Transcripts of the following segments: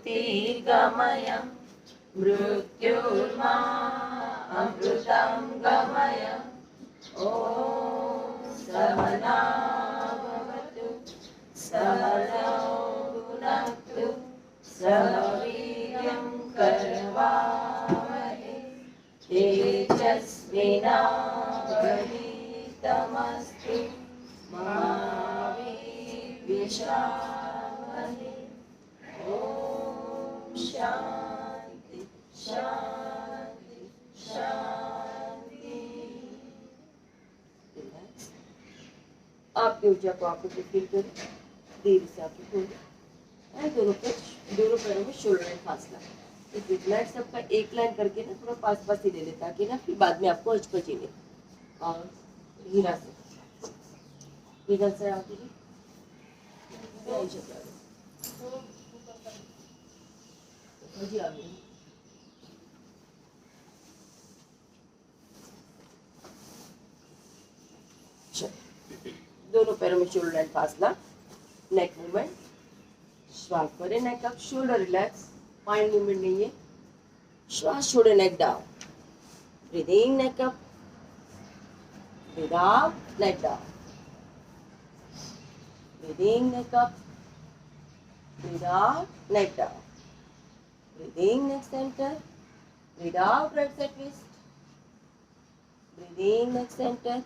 ज्योतिर्गमय मृत्युर्मा अमृतं गमय। ॐ सहना भवतु सहनौ भुनक्तु सह वीर्यं करवावहै तेजस्विनावधीतमस्तु मा विद्विषावहै। ॐ शान्ति शान्ति शान्ति। आपकी ऊर्जा को आंखों से फील करें, धीरे से आंखें खोलें और दोनों पैरों में शोल्डर एंड फासला। इस लाइन सबका एक लाइन करके ना थोड़ा पास पास ही ले लें ताकि ना फिर बाद में आपको हचपची नहीं। और हीरा से आती है जी आ गई। दोनों पैरों में शोल्डर एंड फासला, नेक मूवमेंट, श्वास भरे, neck up, shoulder relax, mind movement नहीं है। श्वास छोड़े, neck down, breathing, neck up, breathe out, neck down, breathing, neck up, breathe out, neck down, breathing, neck centre, breathe out, right side twist, breathing, neck centre,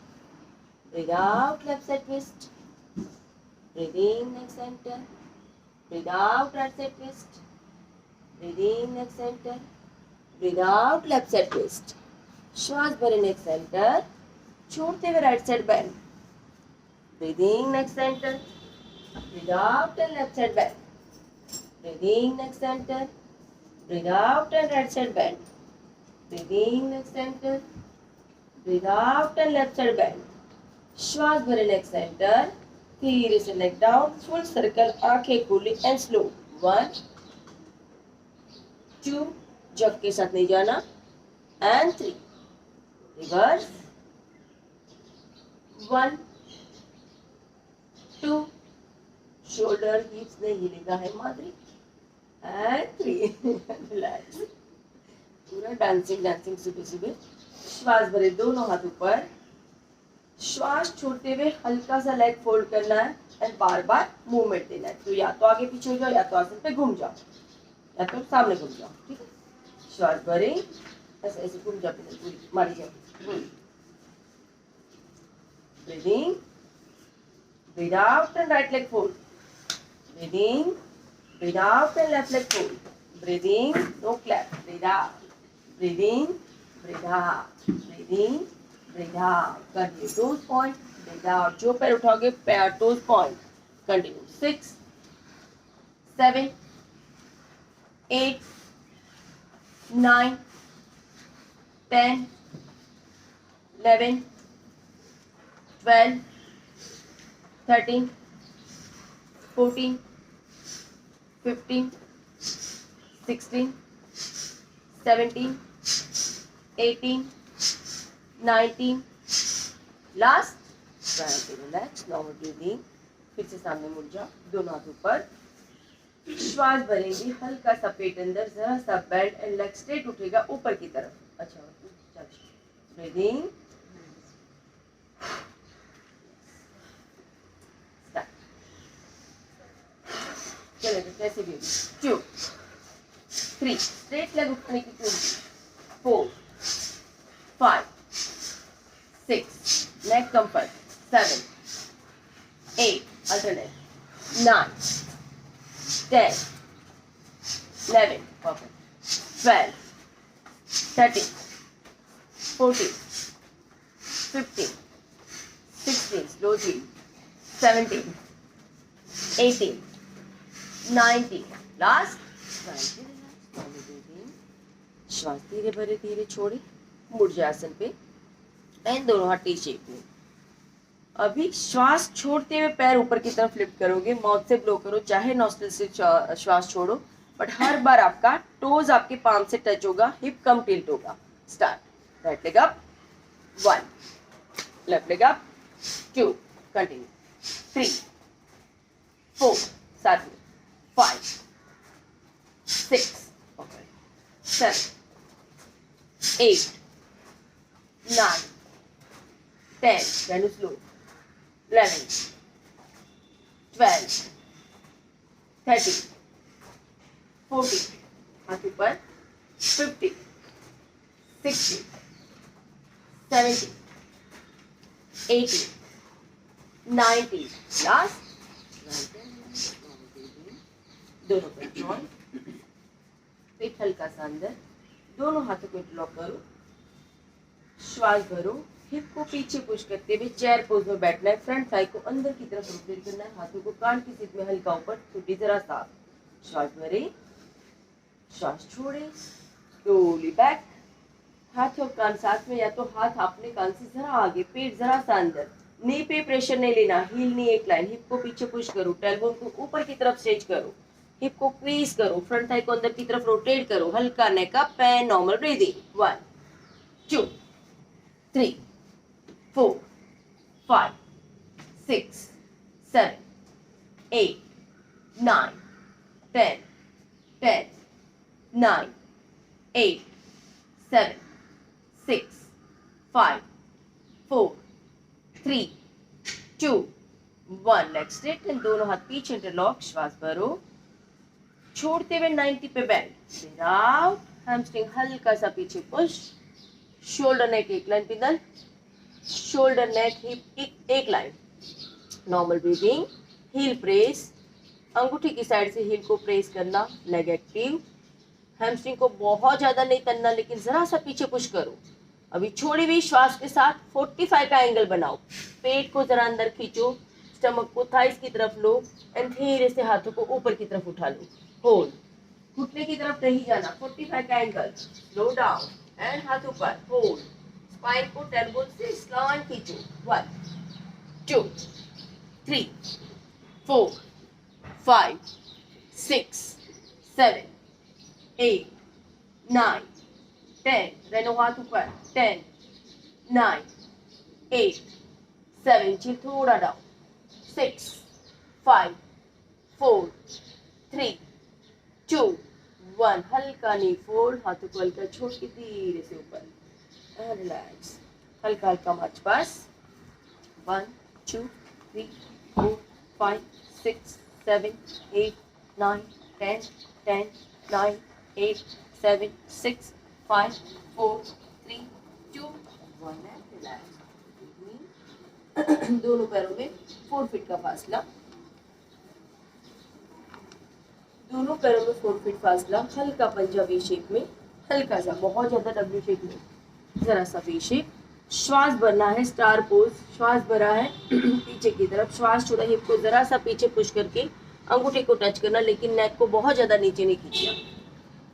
breathe out, left side twist, breathe in, neck center, breathe out, right side twist, breathe in, neck center, breathe out, left side twist. श्वास भरे, neck center, छोड़ते हुए right side bend, breathe in, neck center, breathe out and left side bend, breathe in, neck center, breathe out and right side bend, breathe in, neck center, breathe out and left side bend. श्वास भरे, नेक centre, धीरे से नेक down, full circle, आंखें खुली and slow. 1 2, जग के साथ नहीं जाना, एंड 3, रिवर्स, 1 2, शोल्डर हिप्स नहीं हिलेगा है माधुरी, एंड 3, रिलैक्स। पूरा डांसिंग सुबह सुबह। श्वास भरे, दोनों हाथ ऊपर, श्वास छोड़ते हुए हल्का सा लेग फोल्ड करना है एंड बार बार मूवमेंट देना है। तो या तो आगे पीछे हो जाओ, या तो आसन पे घूम जाओ, या तो सामने घूम जाओ। ठीक है, श्वास भरे, ऐसे ऐसे घूम जाओ, पूरी मारी जाओ। Breathing, breathe out and right leg fold, breathing, breathe out and left leg fold, breathing, no clap, breathe out, breathing, breathe out, breathing, breathe out. Continue, toes point, breathe out. जो पैर उठाओगे पैर toes point, continue. 6 7 8 9 10 11 12 13 14 15 16 17 18 19, last, relax, normal breathing. फिर से सामने मुड़ जाओ, दोनों हाथ ऊपर, श्वास भरेंगे, हल्का सा पेट अंदर, जरा सा बेंड एंड लेग स्ट्रेट उठेगा ऊपर की तरफ। अच्छा, ब्रीदिंग, चले कैसे भी 2 3, स्ट्रेट लेग उठने की कोशिश, 4 5 6, neck comfort, 7 8, alternate, 9 10 11, perfect, 12 13 14 15 16, slowly, 17 18 19, last, श्वास धीरे भरे धीरे छोड़े, मुड़ जाए आसन पे एंड दोनों हाथ टी शेप में। अभी श्वास छोड़ते हुए पैर ऊपर की तरफ लिफ्ट करोगे, माउथ से ब्लो करो, चाहे नॉस्ट्रिल से श्वास छोड़ो, बट हर बार आपका टोज आपके पाम से टच होगा, हिप कम टिल्ट होगा। Start, right leg up, 1, left leg up, 2, continue, 3 4, साथ में 5 6, 7, 8, 9, 10, then slow, 11, 12, 13, 14, हाथ ऊपर, 50, 60, 70, 80, 90, लास्ट, दोनों पे जॉइन, पेट हल्का सा अंदर, दोनों हाथों को इंटरलॉक करो, श्वास भरो, हिप को पीछे पुश करते हुए चेयर पोज में बैठना है, फ्रंट थाई को अंदर की तरफ रोटेट करना है, हाथों को कान की सीध में हल्का ऊपर, छुट्टी जरा साफ, श्वास भरे, श्वास छोड़े, स्लोली बैक, हाथ और कान साथ में, या तो हाथ अपने कान से जरा आगे, पेट जरा सा अंदर, नी पे प्रेशर नहीं लेना, हील नी एक लाइन, हिप को पीछे पुश करो, टेलबोन को ऊपर की तरफ स्ट्रेच करो, हिप को क्रीज करो, फ्रंट थाई को अंदर की तरफ रोटेट करो, हल्का नेक up and normal breathing, 1, 2, 3, 4, 5, 6, 7, 8, 9, 10, 10, 9, 8, 7, 6, 5, 4, 3, 2, 1, leg straight and दोनों हाथ पीछे इंटरलॉक, श्वास भरो, छोड़ते हुए 90 पे बेंड, ब्रीथ आउट, हैमस्ट्रिंग हल्का सा पीछे पुश, शोल्डर नेक एक लाइन पिदल, शोल्डर नेक हिप एक line, normal breathing, heel press, अंगूठी की साइड से हील को प्रेस करना, लेग एक्टिव, हैमस्ट्रिंग को बहुत ज्यादा नहीं तनना लेकिन जरा सा पीछे पुश करो, अभी छोड़ी हुई श्वास के साथ 45 का एंगल बनाओ, पेट को जरा अंदर खींचो, स्टमक को थाइस की तरफ लो एंड धीरे से हाथों को ऊपर की तरफ उठा लो, होल्ड, घुटने की तरफ नहीं जाना, 45 का एंगल, स्लो डाउन एंड हाथ ऊपर, होल्ड, स्पाइन को टेलबोन से स्लांट खींचो, 1, 2, 3, 4, 5, 6, 7, 8, 9, 10, रेनो हाथ ऊपर, 10, 9, 8, 7, चिल थोड़ा डाउन, 6, 5, 4, 3, 2, 1, हल्का नी फोल्ड, हाथों को हल्का छोड़ के धीरे से ऊपर, रिलैक्स, हल्का हल्का मार्च पास, 1, 2, 3, 4, 5, 6, 7, 8, 9, 10, 10, 9, 8, 7, 6, 5, 4, 3, 2, 1 and relax. दोनों पैरों में 4 फीट का फासला, दोनों पैरों में 4 फीट फासला, हल्का पंजाबी शेप में, हल्का सा, बहुत ज्यादा डब्ल्यू शेप में, जरा सा वी शेप, श्वास भरना है, स्टार पोज, श्वास भरा है पीछे की तरफ, श्वास छोड़ा, हिप को जरा सा पीछे पुश करके अंगूठे को टच करना लेकिन नेक को बहुत ज्यादा नीचे नहीं खींचना,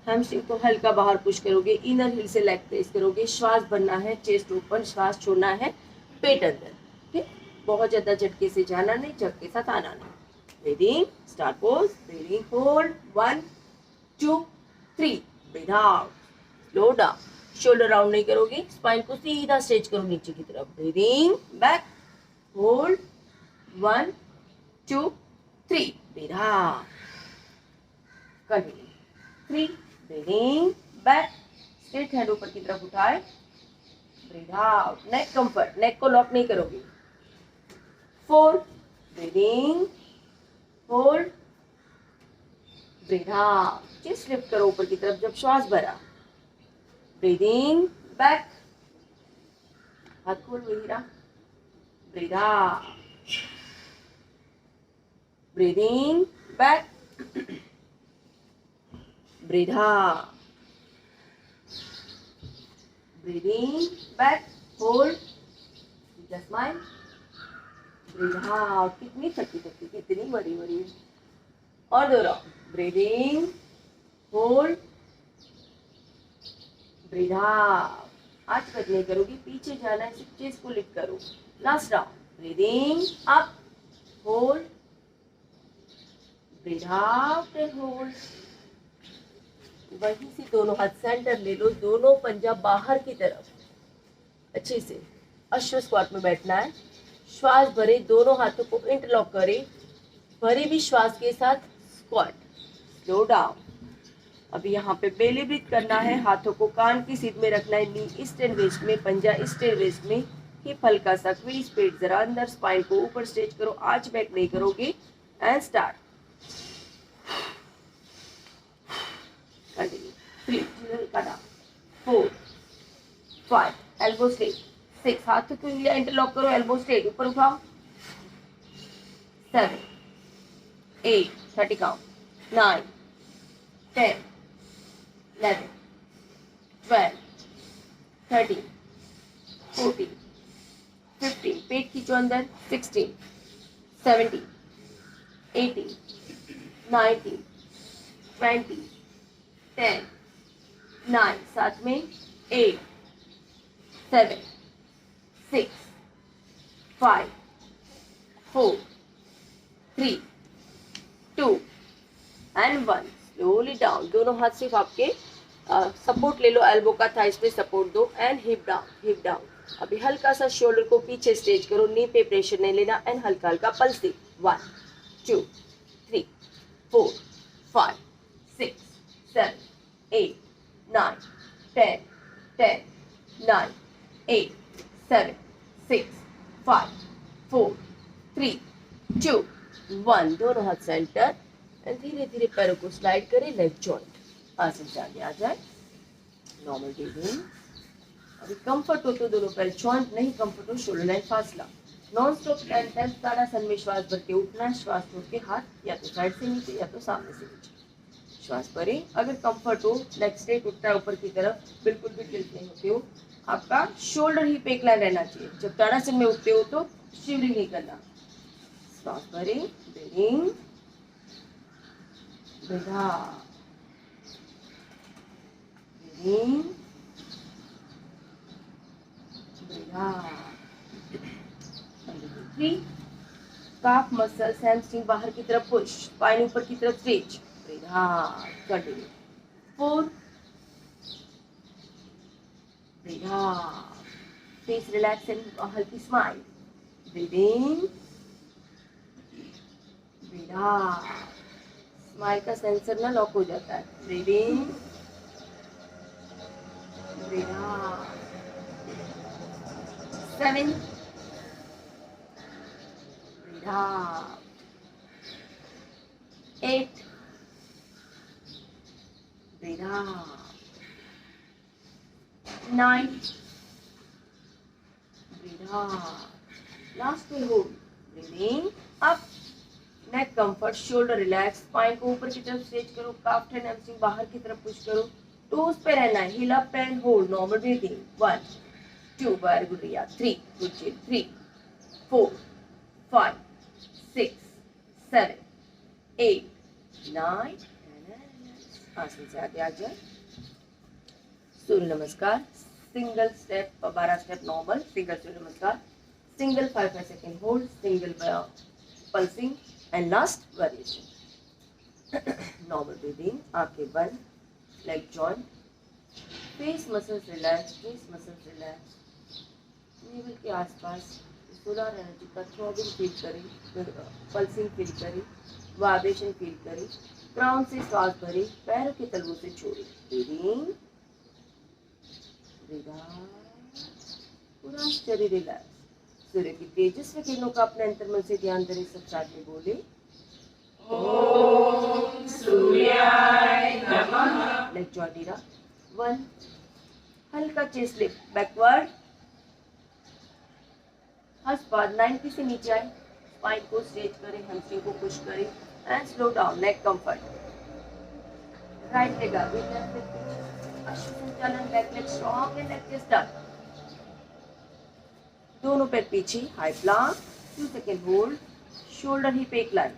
हैमस्ट्रिंग को हल्का बाहर पुश करोगे, इनर हिल से लेग प्रेस करोगे, श्वास भरना है, चेस्ट ओपन, श्वास छोड़ना है, पेट अंदर, ठीक, बहुत ज्यादा झटके से जाना नहीं, झटके साथ आना नहीं, breathing, star pose, breathing, hold, 1, 2, 3, breathe out, slow down, shoulder round नहीं करोगे, स्पाइन को सीधा स्ट्रेच करो नीचे की तरफ, breathing, back, hold, 1, 2, 3, breathe out, continue, 3, breathing, back, straight hand ऊपर की तरफ उठाए, breathe out, neck comfort, neck को लॉक नहीं करोगे, 4, breathing, hold, breathe out, chest lift करो ऊपर की तरफ जब श्वास भरा, ब्रीदिंग, बैक, हाथ खोल वही रहा, breathe out, breathing, back, breathe out, breathing, back, hold, smile, breathe out, कितनी थकी थकी, कितनी बड़ी बड़ी, और दोहराओ, ब्रीदिंग, होल्ड, ब्रीथ आउट, आज कट नहीं करोगी, पीछे जाना है, सिर्फ चेस्ट को लिफ्ट करो, last round, breathing, up, hold, breathe out and hold, वहीं से दोनों हाथ सेंटर ले लो, दोनों पंजा बाहर की तरफ, अच्छे से अश्व स्क्वाट में बैठना है, श्वास भरे, दोनों हाथों को इंटरलॉक करें, भरी भी श्वास के साथ स्क्वाट, स्लो डाउन, अभी यहाँ पे बेली ब्रीथ करना है, हाथों को कान की सीध में रखना है, नी ईस्ट एंड वेस्ट में, पंजा ईस्ट एंड वेस्ट में, हिप हल्का सा क्वीज पेट जरा अंदर, स्पाइन को ऊपर स्ट्रेच करो, आर्च बैक नहीं करोगे and start. Continue 3 down 4 5 elbow straight 6 हाथों की उंगलियां इंटरलॉक करो, एल्बो स्ट्रेट ऊपर उठाओ 7 8 30 काउंट 9 10 11 12 13 14 15 पेट खींचो अंदर 16 17 18 19 20 10 9 साथ में 8 7 6 5 4 3 2 एंड 1 स्लोली डाउन। दोनों हाथ सिर्फ आपके सपोर्ट ले लो, एल्बो का थाइस पे सपोर्ट दो and hip down hip down. अभी हल्का सा शोल्डर को पीछे स्ट्रेच करो, नी पे प्रेशर नहीं लेना एंड हल्का हल्का पल्सिंग 1 2 3 4 5 6 7 8 9 10 10 9 8 7 6 5 4 3 2 1। दोनों हाथ सेंटर एंड धीरे धीरे पैरों को स्लाइड करें, लेफ्ट जॉइंट आसन से आगे आ जाए, नॉर्मल ब्रीदिंग। अभी कंफर्ट हो तो दोनों पैर जॉइंट, नहीं कंफर्ट हो शोल्डर लाइन फासला। नॉन स्टॉप 10 टाइम्स ताड़ासन में श्वास भर के उठना है, श्वास छोड़ के हाथ या तो साइड से नीचे या तो सामने से नीचे। श्वास भरें, अगर कंफर्ट हो लेग स्ट्रेट उठता है ऊपर की तरफ, बिल्कुल भी टिल्ट नहीं होते हो, आपका शोल्डर ही पे एक लाइन रहना चाहिए। जब ताड़ासन में उठते हो तो शिवरिंग नहीं करना। श्वास भरें, breathing breathe out, breathe in, breathe out। 3 calf muscles, hamstring बाहर की तरफ पुश, स्पाइन ऊपर की तरफ stretch, breathe out, continue 4 breathe out, face relax and हल्की smile, breathe in, breathe out। Smile का सेंसर ना लॉक हो जाता है, breathe in breathe out 7 breathe out 8 breathe out 9 breathe out. Last में hold, breathe in up, neck comfort, shoulder relax, spine को ऊपर की तरफ स्ट्रेच करो, काफ एंड हैमस्ट्रिंग बाहर की तरफ पुश करो, टोज पे रहना है, heel up and hold, normal breathing 1 2 very good Riya 3 good chill 3 4 5 6 7 8 9 आसन से आगे आ जाए। Surya Namaskar, single step 12 step normal, single Surya Namaskar, single 5 second hold, single pulsing and last variation। normal breathing, आंखें बंद, leg joint, face muscles relax, face muscles relax, navel के आसपास solar energy का throbbing feel करें, पल्सिंग फील करें, वाइब्रेशन फील करें, crown से श्वास भरें, पैरों के तलवों से छोड़ें, ब्रीदिंग ब्रीथ आउट, पूरा शरीर रिलैक्स। सूर्य की तेजस्वी किरणों का अपने अंतर्मन से ध्यान करें, सब साथ में बोले ओम सूर्याय नमः। लेग जॉइंट 1 हल्का चेस्ट लिफ्ट बैकवर्ड, हंसपाद 90 से नीचे आए, स्पाइन को स्ट्रेच करें, हैमस्ट्रिंग को पुश करें and slow down, neck comfort. Right leg आगे, लेफ्ट लेग पीछे, Ashwa Sanchalan, back leg strong and neck chest up, दोनों पैर पीछे, high plank 2 second hold, shoulder ही पे एक लाइन,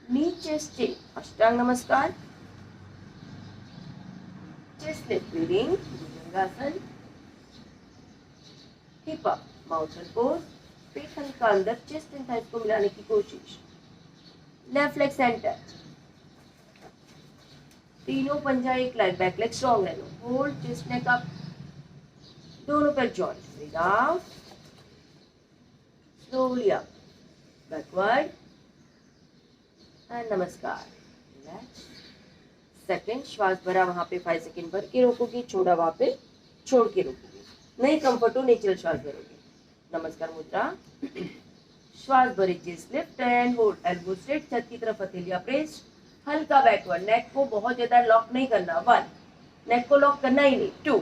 नीचे still, Ashtanga Namaskar, chest lift breathing Bhujangasana, hip up mountain pose, पेट हल्का अंदर, चेस्ट एंड थाइस को मिलाने की कोशिश, लेफ्ट लेग सेंटर, तीनों पंजा एक लाइन, बैक लेग स्ट्रांग रहना, होल्ड चेस्ट नेक अप, दोनों पैर joint, breathe out slowly up, backward and नमस्कार, रिलैक्स सेकंड, श्वास भरा वहां पे 5 सेकंड भर के रोकोगे, छोड़ा वहां पे छोड़ के रोकोगे, नहीं कंफर्ट हो नेचुरल श्वास भरोगे। नमस्कार मुद्रा। श्वास भरे, chest lift and hold, elbow straight, छत की तरफ हथेलियां प्रेस, हल्का बैकवर्ड, नेक को बहुत ज्यादा लॉक नहीं करना, 1, नेक को लॉक करना ही नहीं, 2,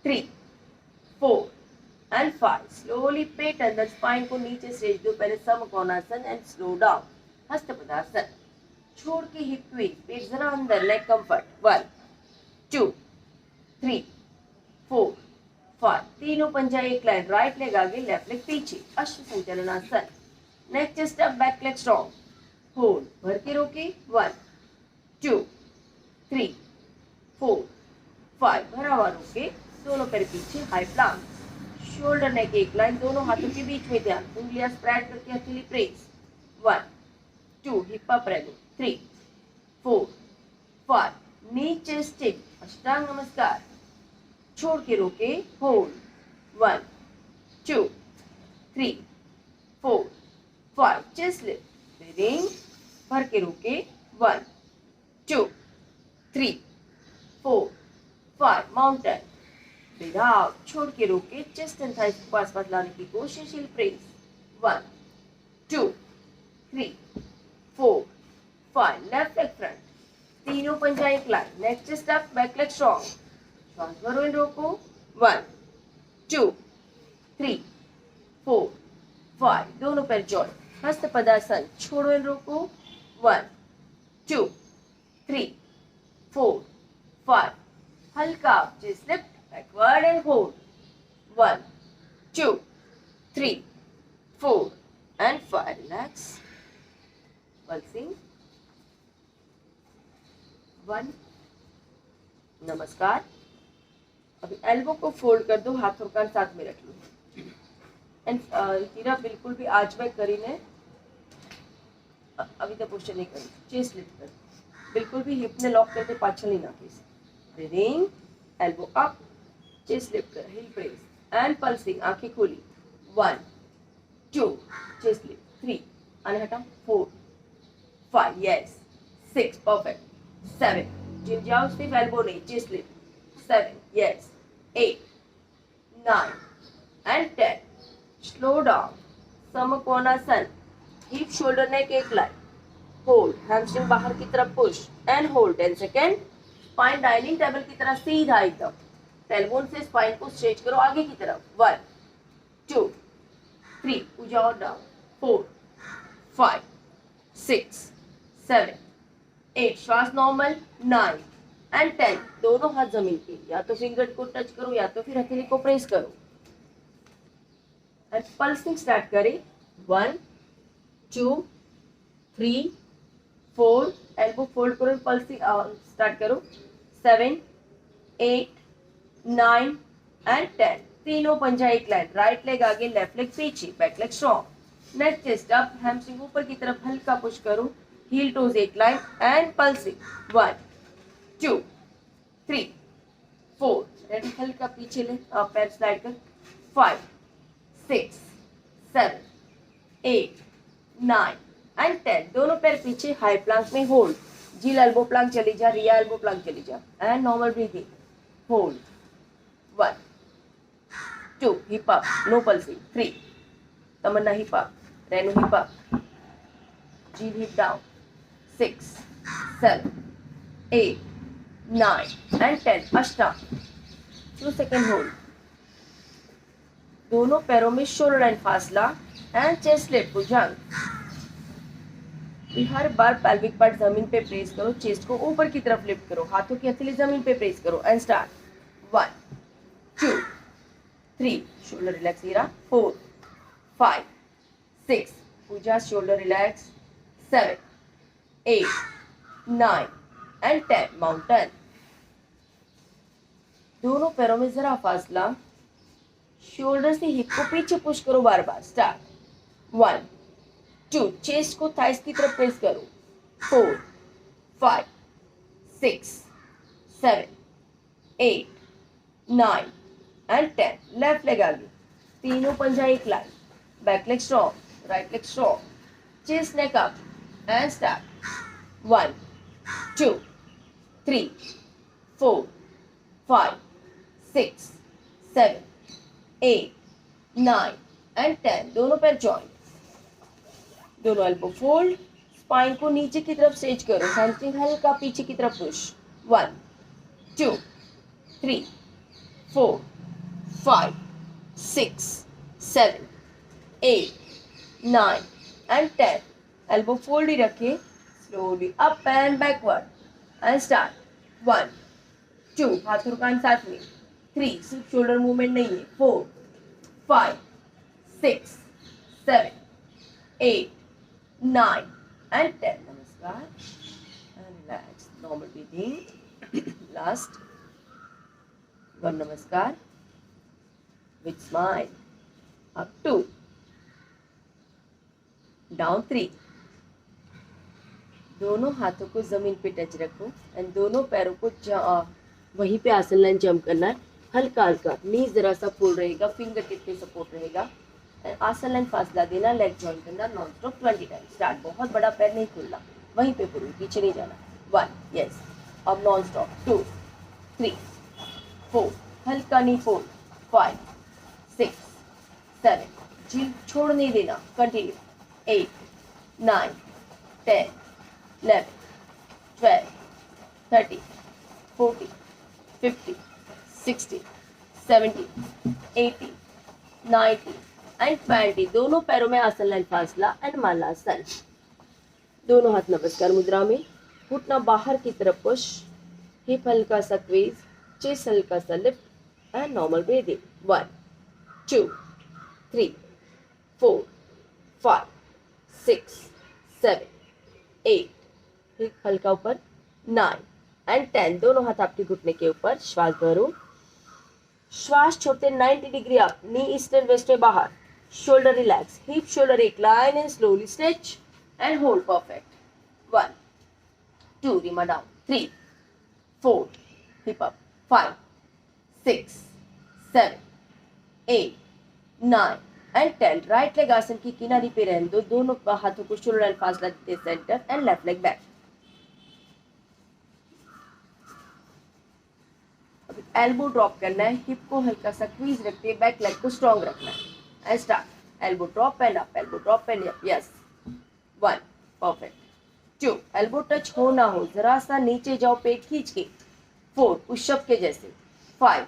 3, 4 and 5, slowly पेट अंदर, स्पाइन को नीचे स्ट्रेच दो, पहले समकोणासन एंड स्लो डाउन, हस्तपदासन, छोड़ के हिप ट्विस्ट, पेट जरा अंदर, लेग कंफर्ट, 1, 2, 3, 4, 5, तीनों पंजा एक लाइन, राइट लेग आगे, लेफ्ट लेग पीछे, Ashwa Sanchalanasana, neck chest up, back leg strong, hold, भर के रोके, 1, 2, 3, 4, 5, भरा हुआ रोके, दोनों पैर पीछे, हाई प्लांक, शोल्डर नेक एक लाइन, दोनों हाथों के बीच में ध्यान, उंगलियां स्प्रेड करके हथेली प्रेस, 1, 2, हिप अप रेगो, 3, 4, 5, नीचे स्टिक, अष्टांग नमस्कार, छोड़ के रोके, होल्ड, 1, 2, 3, 4, 5, चेस्ट लिफ्ट, ब्रीदिंग, भर के रोके, 1, 2, 3, 4, 5, माउंटेन, ब्रीद आउट, छोड़ के रोके, चेस्ट एंड थाइस को पास लाने की कोशिश, हिल प्रेस, 1, 2, 3, 4, 5, लेफ्ट लेग फ्रंट, तीनों पंजा एक लाइन, नेक chest up, back leg strong, श्वास भरो एंड रोको, 1, 2, 3, 4, 5, दोनों पैर जॉइन, हस्त पदासन, छोड़ो एंड रोको, 1, 2, 3, 4, 5, हल्का chest lift, backward and hold, 1, 2, 3, 4 and 5, relax, pulsing, 1, नमस्कार। अभी एल्बो को फोल्ड कर दो, हाथ और कान साथ में रख लो, एंड तीरा बिल्कुल भी आज मैं करी ने अभी तक पोस्टर नहीं करी, चेस्ट लिफ्ट कर, बिल्कुल भी हिप ने लॉक करके पाछल नहीं नाखी, breathing, elbow up, chest lift कर, हिल प्रेस एंड पल्सिंग, आंखें खोली, 1, 2, चेस्ट लिफ्ट, 3, आने हटा, 4, 5, यस, 6, परफेक्ट, 7, जिम जाओ, सिर्फ एल्बो नहीं, chest lift, 7, yes, 8, 9 and 10, slow down, Samakonasana, hip shoulder neck एक लाइन, होल्ड, हैमस्ट्रिंग बाहर की तरफ push and hold, 10 second, spine dining table की तरह सीधा एकदम, टेलबोन से स्पाइन को स्ट्रेच करो आगे की तरफ, 1, 2, 3, पूजा और डाउन, 4, 5, 6, 7, 8, श्वास नॉर्मल, 9 एंड 10, दोनों हाथ जमीन पे, या तो फिंगर को टच करो या तो फिर हथेली को प्रेस करो, एंड पल्सिंग स्टार्ट करें, 1, 2, 3, 4, एल्बो फोल्ड करो, पल्सिंग स्टार्ट करो, 7, 8, 9 एंड 10, तीनों पंजा एक लाइन, राइट लेग आगे, लेफ्ट लेग पीछे, बैक लेग स्ट्रॉन्ग, नेक चेस्ट अप, हैमस्ट्रिंग ऊपर की तरफ हल्का पुश करो, हील टोज एक लाइन एंड पल्सिंग, 1, 2, 3, 4, रेडी, हल्का पीछे ले, पैर स्लाइड कर, 5, 6, 7, 8, 9 एंड 10, दोनों पैर पीछे, हाई प्लांक में होल्ड, जील एल्बो प्लांक चली जा, रिया एल्बो प्लांक चली जा, and normal breathing, hold, 1, 2, hip up, no pulsing, 3, Tamanna hip up, Renu hip up, Zeel hip down, 6, 7, 8, 9 and 10, Ashtanga, 2 second hold, दोनों पैरों में शोल्डर एंड फासला एंड चेस्ट लिफ्ट, भुजंग, हर बार पेल्विक पार्ट जमीन पे प्रेस करो, चेस्ट को ऊपर की तरफ लिफ्ट करो, हाथों की हथेली जमीन पे प्रेस करो and start, 1, 2, 3, shoulder relax, 4, 5, 6, Pooja, shoulder relax, 7, 8, 9 and 10, mountain, दोनों पैरों में जरा फासला, शोल्डर से हिप को पीछे पुश करो बार बार, स्टार्ट, 1, 2, चेस्ट को थाइस की तरफ प्रेस करो, 4, 5, 6, 7, 8, 9 एंड 10, लेफ्ट लेग आगे, तीनों पंजा एक line, back leg strong, right leg strong, chest neck up and start, 1, 2, 3, 4, 5, 6, 7, 8, 9 and 10. दोनों पैर जॉइंट. दोनों एल्बो फोल्ड. स्पाइन को नीचे की तरफ स्ट्रेच करो. हैमस्ट्रिंग हल्का पीछे की तरफ पुश. 1, 2, 3, 4, 5, 6, 7, 8, 9 एंड 10. एल्बो फोल्ड ही रखे. Slowly up and backward and start. 1, 2, हाथों कान साथ में. 3, सिर्फ शोल्डर मूवमेंट नहीं है. 4, 5, 6, 7, 8, 9 and 10. Namaskar and relax. Normal breathing. Last one namaskar with smile. Up 2, down 3. दोनों हाथों को जमीन पे टच रखो एंड दोनों पैरों को वहीं पे आसन लाइन जंप करना है. हल्का हल्का नी जरा सा फोल्ड रहेगा. फिंगर टिप पे सपोर्ट रहेगा. आसन लाइन फासला देना. लेग जॉइन करना नॉन स्टॉप 20 टाइम. स्टार्ट. बहुत बड़ा पैर नहीं खोलना. वहीं पे पूरी पीछे नहीं जाना. 1, यस. अब नॉन स्टॉप. 2, 3, 4, हल्का नी फोल्ड. 5, 6, 7, जी छोड़ नहीं देना. कंटिन्यू. 8, 9, 10, 11, 12, 13, 14, 15, 16, 17, 18, 19 एंड 20. दोनों पैरों में आसन लाइन फासला एंड मालासन. दोनों हाथ नमस्कार मुद्रा में. घुटना बाहर की तरफ पुश. हिप हल्का सा क्वीज. चेस्ट हल्का सा lift and normal breathing. 1, 2, 3, 4, 5, 6, 7, 8. Hip हल्का ऊपर. 9 एंड 10. दोनों हाथ आपके घुटने के ऊपर. श्वास भरो. श्वास छोड़ते 90 degree up. Knee east and west में बाहर. Shoulder relax. हिप शोल्डर एक line and slowly stretch and hold. Perfect. 1, 2, Rima down. 3, 4, hip up. 5, 6, 7, 8, 9 and 10. Right leg आसन की किनारी पे रहने दो. दोनों हाथों को शोल्डर एंड फासला देते centre and left leg back. Elbow drop करना है. हिप को हल्का सा क्वीज रखते हैं. बैक लेग को स्ट्रॉन्ग रखना है. And start. Elbow drop and up. Elbow drop and up. Yes. 1, perfect. 2, elbow touch हो ना हो जरा सा नीचे जाओ पेट खींच के. 4, पुशअप के जैसे. 5,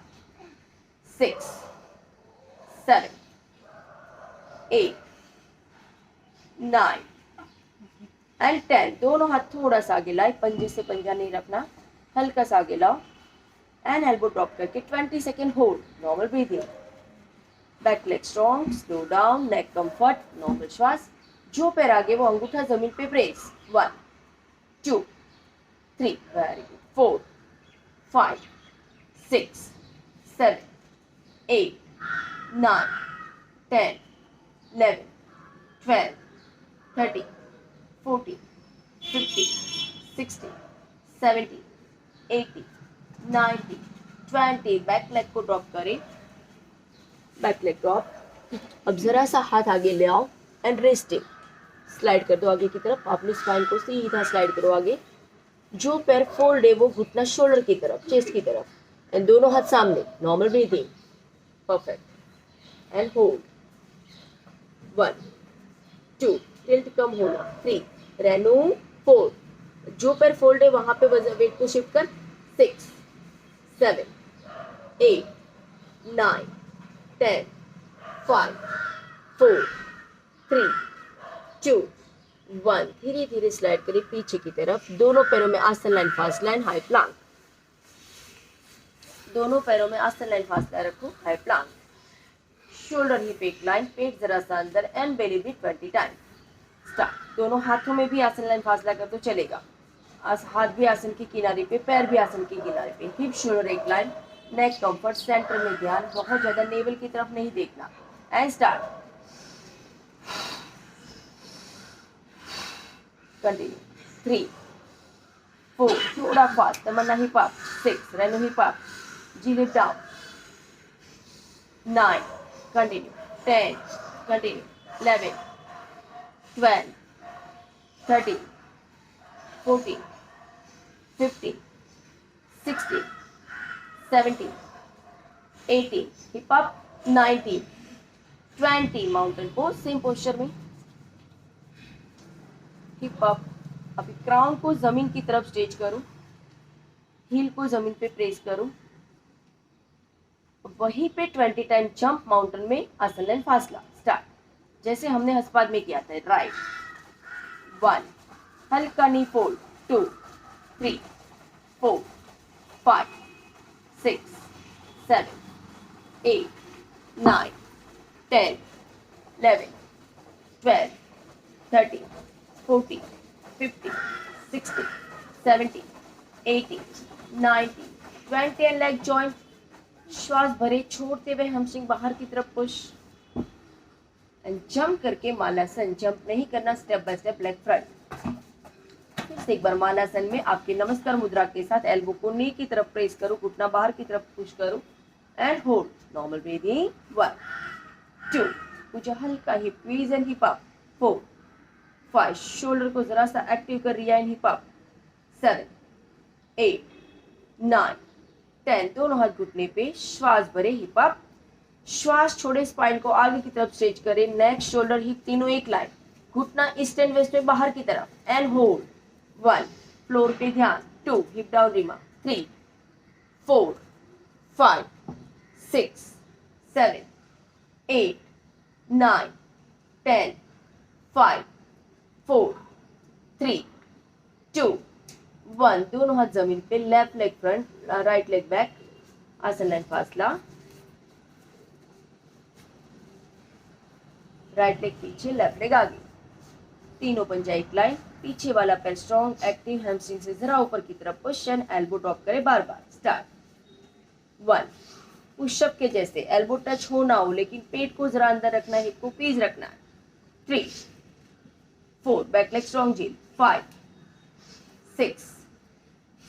6, 7, 8, 9 एंड 10. दोनों हाथ थोड़ा सा आगे लाए. पंजे से पंजा नहीं रखना. हल्का सा आगे लाओ एंड एल्बो ड्रॉप करके 20 second hold. Normal breathing. Back leg strong. Slow down. Neck comfort. Normal श्वास. जो पैर आगे वो अंगूठा जमीन पे press. 1, 2, 3, very good. 4, 5, 6, 7, 8, 9, 10, 11, 12, 13, 14, 15, 16, 17, 18, 19, 20. Back leg को ड्रॉप करें. Back leg drop. अब जरा सा हाथ आगे ले आओ एंड रेस्टिंग. स्लाइड कर दो आगे की तरफ. अपनी स्पाइन को सीधा स्लाइड करो आगे. जो पैर फोल्ड है वो घुटना शोल्डर की तरफ, चेस्ट की तरफ. एंड दोनों हाथ सामने. Normal breathing. Perfect. And hold. 1, 2, tilt कम होना. 3, रेनू. 4, जो पैर फोल्ड है वहां पे वेट को शिफ्ट कर. 6, 7, 8, 9, 10, 5, 4, 3, 2, 1. धीरे धीरे स्लाइड करें पीछे की तरफ. दोनों पैरों में आसन line fast line high Planck. दोनों पैरों में आसन लाइन फासला रखो. High Planck. शोल्डर हिप एक लाइन. पेट जरा सा अंदर एंड बेली भी 20 टाइम. स्टार्ट. दोनों हाथों में भी आसन लाइन फासला कर तो चलेगा. हाथ भी आसन की किनारे पे. पैर भी आसन की किनारे पे. हिप शोल्डर एक लाइन. नेक कंफर्ट. सेंटर में ध्यान. बहुत ज्यादा नेवल की तरफ नहीं देखना. And start. कंटिन्यू. 3, 4, थोड़ा fast. Tamanna hip up. 6, Renu hip up. जी lift down. 9, continue. 10, continue. 11, 12, 13, 14, 15, 16, 17, 18, hip up, 19, 20, mountain pose same posture में, हिप अप। अभी क्राउन को जमीन की तरफ स्ट्रेच करूं, हील को जमीन पे प्रेस करूं, वहीं पे 20 टाइम जंप माउंटेन में आसन लाइन फासला स्टार्ट, जैसे हमने हस्पाद में किया था। राइट 1, हल्का नी फोल्ड, 2, 3, 4, 5, 6, 7, 8, 9, 10, 11, 12, 13, 14, 15, 16, 17, 18, 19, 20 एंड लेग जॉइंट। श्वास भरे छोड़ते हुए हमस्ट्रिंग बाहर की तरफ पुश एंड जंप करके मालासन। जंप नहीं करना, step by step leg front. फिर से एक बार मालासन में आपके नमस्कार मुद्रा के साथ एल्बो को नी की तरफ प्रेस करो, घुटना बाहर की तरफ पुश करो एंड होल्ड। नॉर्मल ब्रीदिंग 1, 2, मुझे हल्का हिप ट्वीज एंड हिप अप, 4, 5, शोल्डर को जरा सा एक्टिव कर रिया एंड हिप अप, 7, 8, 9, 10, दोनों हाथ घुटने पे, श्वास भरे हिप अप, श्वास छोड़े, स्पाइन को आगे की तरफ स्ट्रेच करें, नेक शोल्डर हिप तीनों एक लाइन, घुटना ईस्ट एंड वेस्ट में बाहर की तरफ एंड होल्ड। 1, फ्लोर पे ध्यान, 2, हिप डाउन रिमा, 3, 4, 5, 6, 7, 8, 9, 10, 5, 4, 3, 2, 1, दोनों हाथ जमीन पे, left leg front, right leg back, आसन लाइन फासला, राइट लेग पीछे, लेफ्ट लेग आगे, तीनों पंजा एक लाइन, पीछे वाला पैर स्ट्रॉन्ग एक्टिव, हैमस्ट्रिंग से जरा ऊपर की तरफ पुश एंड एल्बो ड्रॉप करे बार बार। स्टार्ट 1, पुशअप के जैसे एल्बो टच हो ना हो, लेकिन पेट को जरा अंदर रखना है, हिप को पीस रखना है। 3, 4, बैक लेग स्ट्रॉन्ग जील, 5, 6,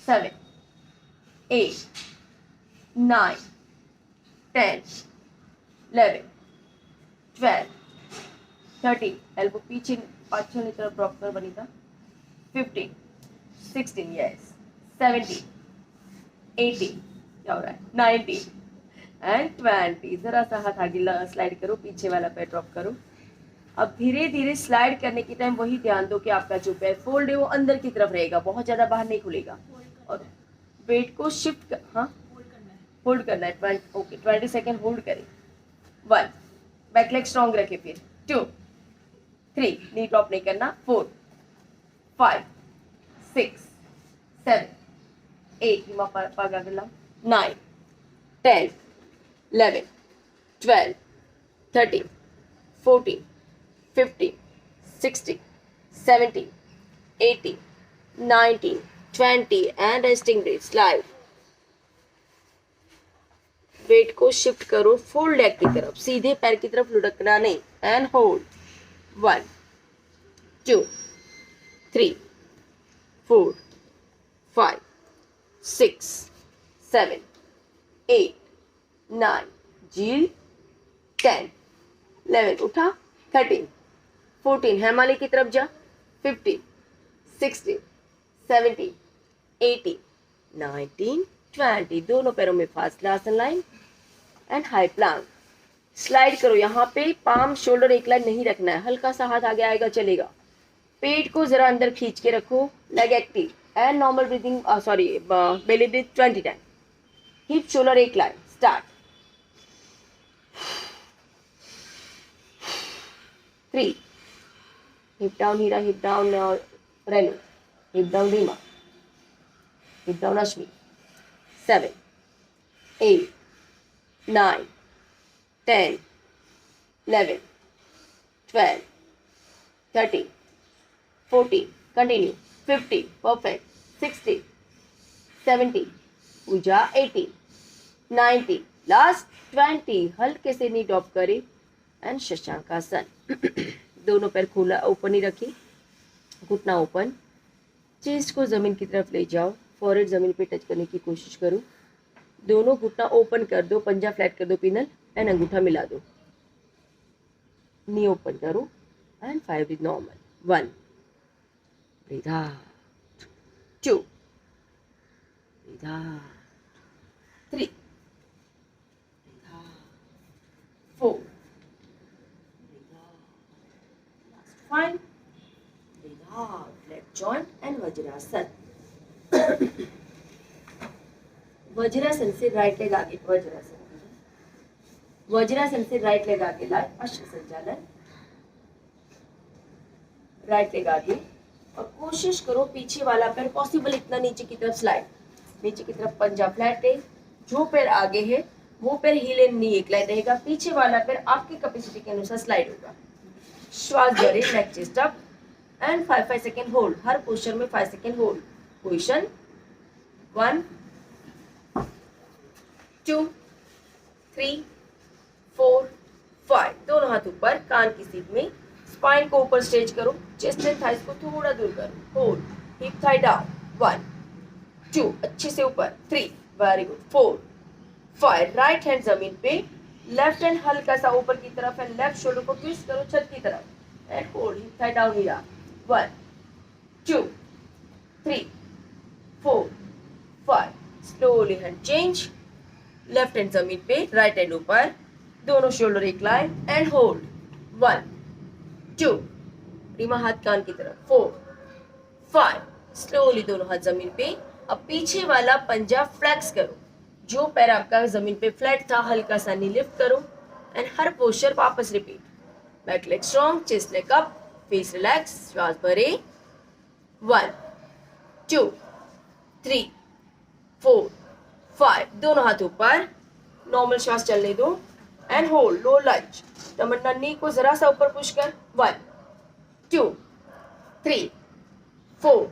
7, 8, 9, 10, 11, 12, 13, एल्बो पीछे पाछल की तरफ ड्रॉप कर बनीता, 15, 16, यस, 17, 18, क्या हो रहा है, 19 एंड 20, जरा सा हाथ आगे स्लाइड करो, पीछे वाला पैर ड्रॉप करो। अब धीरे धीरे स्लाइड करने के टाइम वही ध्यान दो कि आपका जो पैर फोल्ड है वो अंदर की तरफ रहेगा, बहुत ज्यादा बाहर नहीं खुलेगा, और वेट को शिफ्ट कर, हाँ होल्ड करना है, ओके 20 सेकेंड होल्ड करें। 1, बैक लेग स्ट्रॉन्ग रखे, फिर 2, 3, नी ड्रॉप नहीं करना, 4, 5, 6, 7, 8, हिमा पाग आगे लाओ, 9, 10, 11, 12, 13, 14, 15, 16, 17, 18, 19, 20 and resting breath. Slide, weight को शिफ्ट करो फुल लेग की तरफ, सीधे पैर की तरफ लुढ़कना नहीं एंड होल्ड। 1, 2, 3, 4, 5, 6, 7, 8, 9, झील, 10, 11, उठा, 13, 14, हेमाली की तरफ जा, 15, 16, 17, 18, 19, 20, दोनों पैरों में फासला, आसन line and high Planck. Slide करो, यहाँ पे पाम शोल्डर एक लाइन नहीं रखना है, हल्का सा हाथ आगे आएगा चलेगा, पेट को जरा अंदर खींच के रखो, leg active and normal breathing, sorry belly breath 20 time, hip shoulder एक line. Start 3, hip down Heera, hip down Renu, hip down Reema, hip down Ashmi, 7, 8, 9, 10, 11, 12, 13, 14, continue, 15, perfect, 16, 17, पूजा 18, 19, लास्ट 20, हल्के से नी ड्रॉप करे एंड शशांकासन। दोनों पैर खुला ओपन ही रखिए, घुटना ओपन, चेस्ट को जमीन की तरफ ले जाओ, फॉरहेड जमीन पे टच करने की कोशिश करो, दोनों घुटना ओपन कर दो, पंजा फ्लैट कर दो, पिनल एंड अंगूठा मिला दो, नी ओपन करो and 5 breath normal. 1, breathe out, 2, Breathe out. 3. Breathe out. 4. Breathe out. Last 5. Breathe out. Leg joint and Vajrasan. Vajrasana से राइट लेग आगे, वज्रासन से राइट लेग आगे लाए, अश्व संचालन, राइट लेग आगे, और कोशिश करो पीछे वाला पैर पॉसिबल इतना नीचे की तरफ स्लाइड, नीचे की तरफ पंजा फ्लैट है, जो पैर आगे है वो पैर हील एंड नी एक लाइन रहेगा, पीछे वाला पैर आपकी कैपेसिटी के अनुसार स्लाइड होगा। श्वास भरे, नेक chest up and 5 second hold, her posture में 5 सेकेंड होल्ड। पोजिशन 1 2 3 4 5, दोनों हाथ ऊपर, कान की सीध में, स्पाइन को ऊपर स्ट्रेच करो, चेस्ट एंड थाइस को थोड़ा दूर करो, होल्ड, हिप थाई डाउन, 1 2, अच्छे से ऊपर, 3, वेरी गुड, 4 5, राइट हैंड जमीन पे, लेफ्ट हैंड हल्का सा ऊपर की तरफ एंड लेफ्ट शोल्डर को ट्विस्ट करो छत की तरफ and hold, hip thigh down Heera, 1 2 3 4 5, slowly hand change, left hand जमीन पे, राइट हैंड ऊपर, दोनों शोल्डर एक लाइन एंड होल्ड, 1 2, रीमा हाथ कान की तरफ, 4 5, स्लोली दोनों हाथ जमीन पे। अब पीछे वाला पंजा फ्लेक्स करो, जो पैर आपका जमीन पे फ्लैट था हल्का सा नी लिफ्ट करो एंड हर पोस्चर वापस repeat. Back leg strong, chest leg up, face relax, श्वास भरे, 1 2 3 4 5, दोनों हाथ ऊपर, नॉर्मल श्वास चलने दो एंड होल्ड, लो लंज, तमन्ना नी को जरा सा ऊपर पुश कर, 1 2 3 4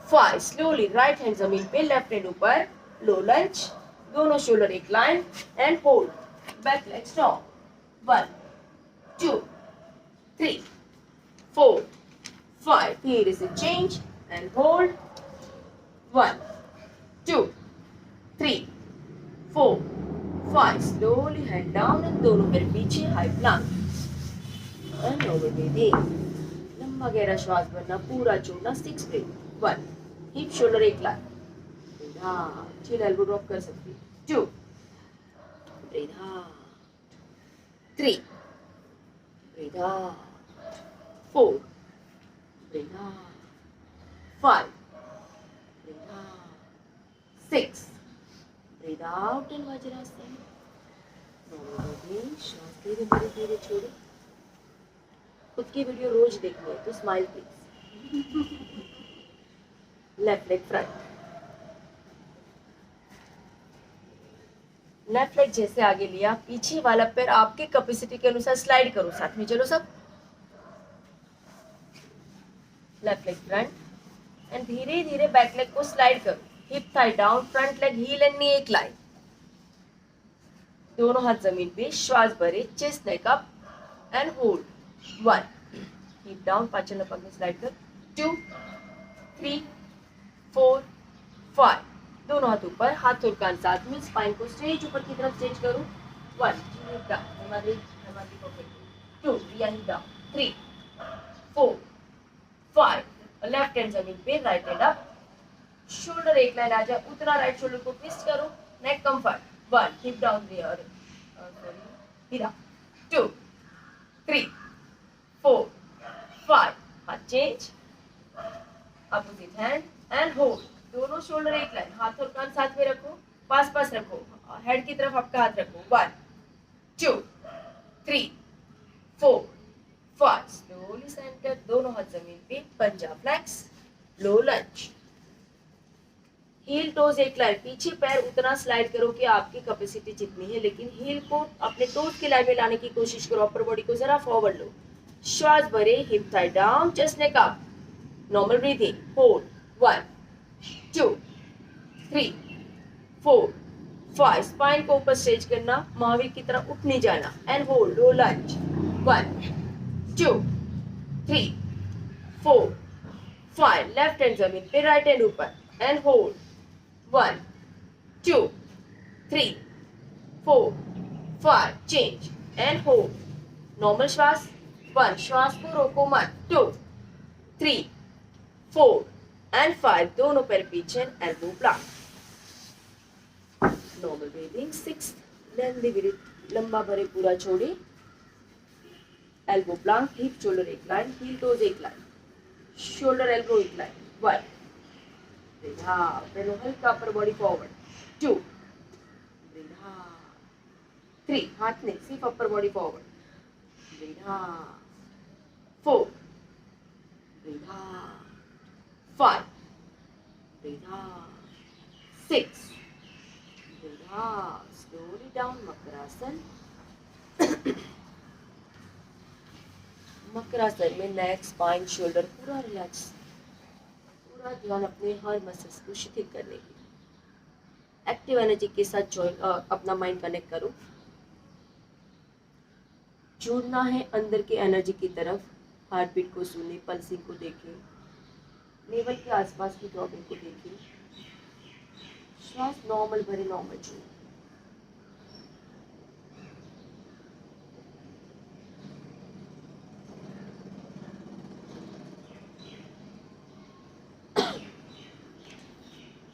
5, स्लोली राइट हैंड जमीन पे, लेफ्ट हैंड ऊपर, लो लंज, दोनों शोल्डर एक line and hold, back leg strong, 1 2 3 4 5, धीरे से change and hold, 1 2 3 4 5, slowly hand down and दोनों पैर पीछे, high plank and over breathing, लंबा गहरा श्वास भरना, पूरा छोड़ना, 6 ब्रीथ, 1 हिप शोल्डर एक line, breathe out, chin elbow drop कर सकती है, 2 breathe out, 3 breathe out, 4 breathe out, 5 breathe out, 6 breathe out in Vajrasan. श्वास धीरे धीरे धीरे छोड़ो। खुद की वीडियो रोज देखनी है तो smile please. Left leg front, left leg जैसे आगे लिया, पीछे वाला पैर आपके कैपेसिटी के अनुसार स्लाइड करो, साथ में चलो सब। लेफ्ट लेग फ्रंट एंड धीरे धीरे बैक लेग को स्लाइड करो, hip thigh down, front leg heel and knee एक लाइन, दोनों हाथ जमीन पे, श्वास भरे, chest neck up and hold, 1 hip down, पाचन लपक में स्लाइड कर, 2 3 4 5, दोनों हाथ ऊपर, हाथ और कान साथ में, स्पाइन को स्ट्रेच ऊपर की तरफ स्ट्रेच करो, 1 हिप डाउन, हमारी परफेक्ट, 2 या हिप डाउन, 3 4 5, लेफ्ट हैंड जमीन पे, राइट हैंड अप, शोल्डर एक लाइन आ जाए, उतना राइट शोल्डर को ट्विस्ट करो, नेक कंफर्ट, 1 हिप डाउन हीरा, 2 3 4 5, हाथ change, opposite hand and hold, दोनों शोल्डर एक लाइन, हाथ और कान साथ में रखो, पास पास रखो, हेड की तरफ आपका हाथ रखो, 1 2 3 4 5, स्लोली सेंटर, दोनों हाथ जमीन पे, पंजा फ्लेक्स, लो लंज, हील टोज एक लाइन, पीछे पैर उतना स्लाइड करो कि आपकी कैपेसिटी जितनी है, लेकिन हील को अपने टोज की लाइन में लाने की कोशिश करो, अपर बॉडी को जरा फॉरवर्ड लो, श्वास भरे, hip thigh down, chest neck up, normal breathing, hold, 1 2 3 4 5, spine को ऊपर स्ट्रेच करना, महावीर की तरह उठ नहीं जाना and hold, low lunge, 1 2 3 4 5, left hand जमीन पे, राइट हैंड ऊपर and hold, 1 2 3 4 5, change and hold, normal श्वास, 1 श्वास को रोको मत, 2 3 4 एंड 5, दोनों पैर पीछे, elbow plank, breathing 6 lengthy breath लंबा भरे पूरा छोड़े एल्बो प्लांट हिप शोल्डर एक लाइन हील टोज एक लाइन शोल्डर एल्बो एक लाइन 1 ब्रीथ आउट देन हल्का upper body forward 2 breathe out 3 हाथ नहीं सिर्फ upper body forward breath out 4 breathe out 5 breathe out 6 breathe out slowly down मकरासन मकरासन में नेक स्पाइन शोल्डर पूरा रिलैक्स पूरा ध्यान अपने हर मसल्स को शिथिल करने की एक्टिव एनर्जी के साथ अपना माइंड कनेक्ट करो जुड़ना है अंदर के एनर्जी की तरफ हार्ट बीट को सुने पल्सिंग को देखें नेवल के आसपास की थ्रॉबिंग को देखिए श्वास नॉर्मल भरे नॉर्मल छोड़े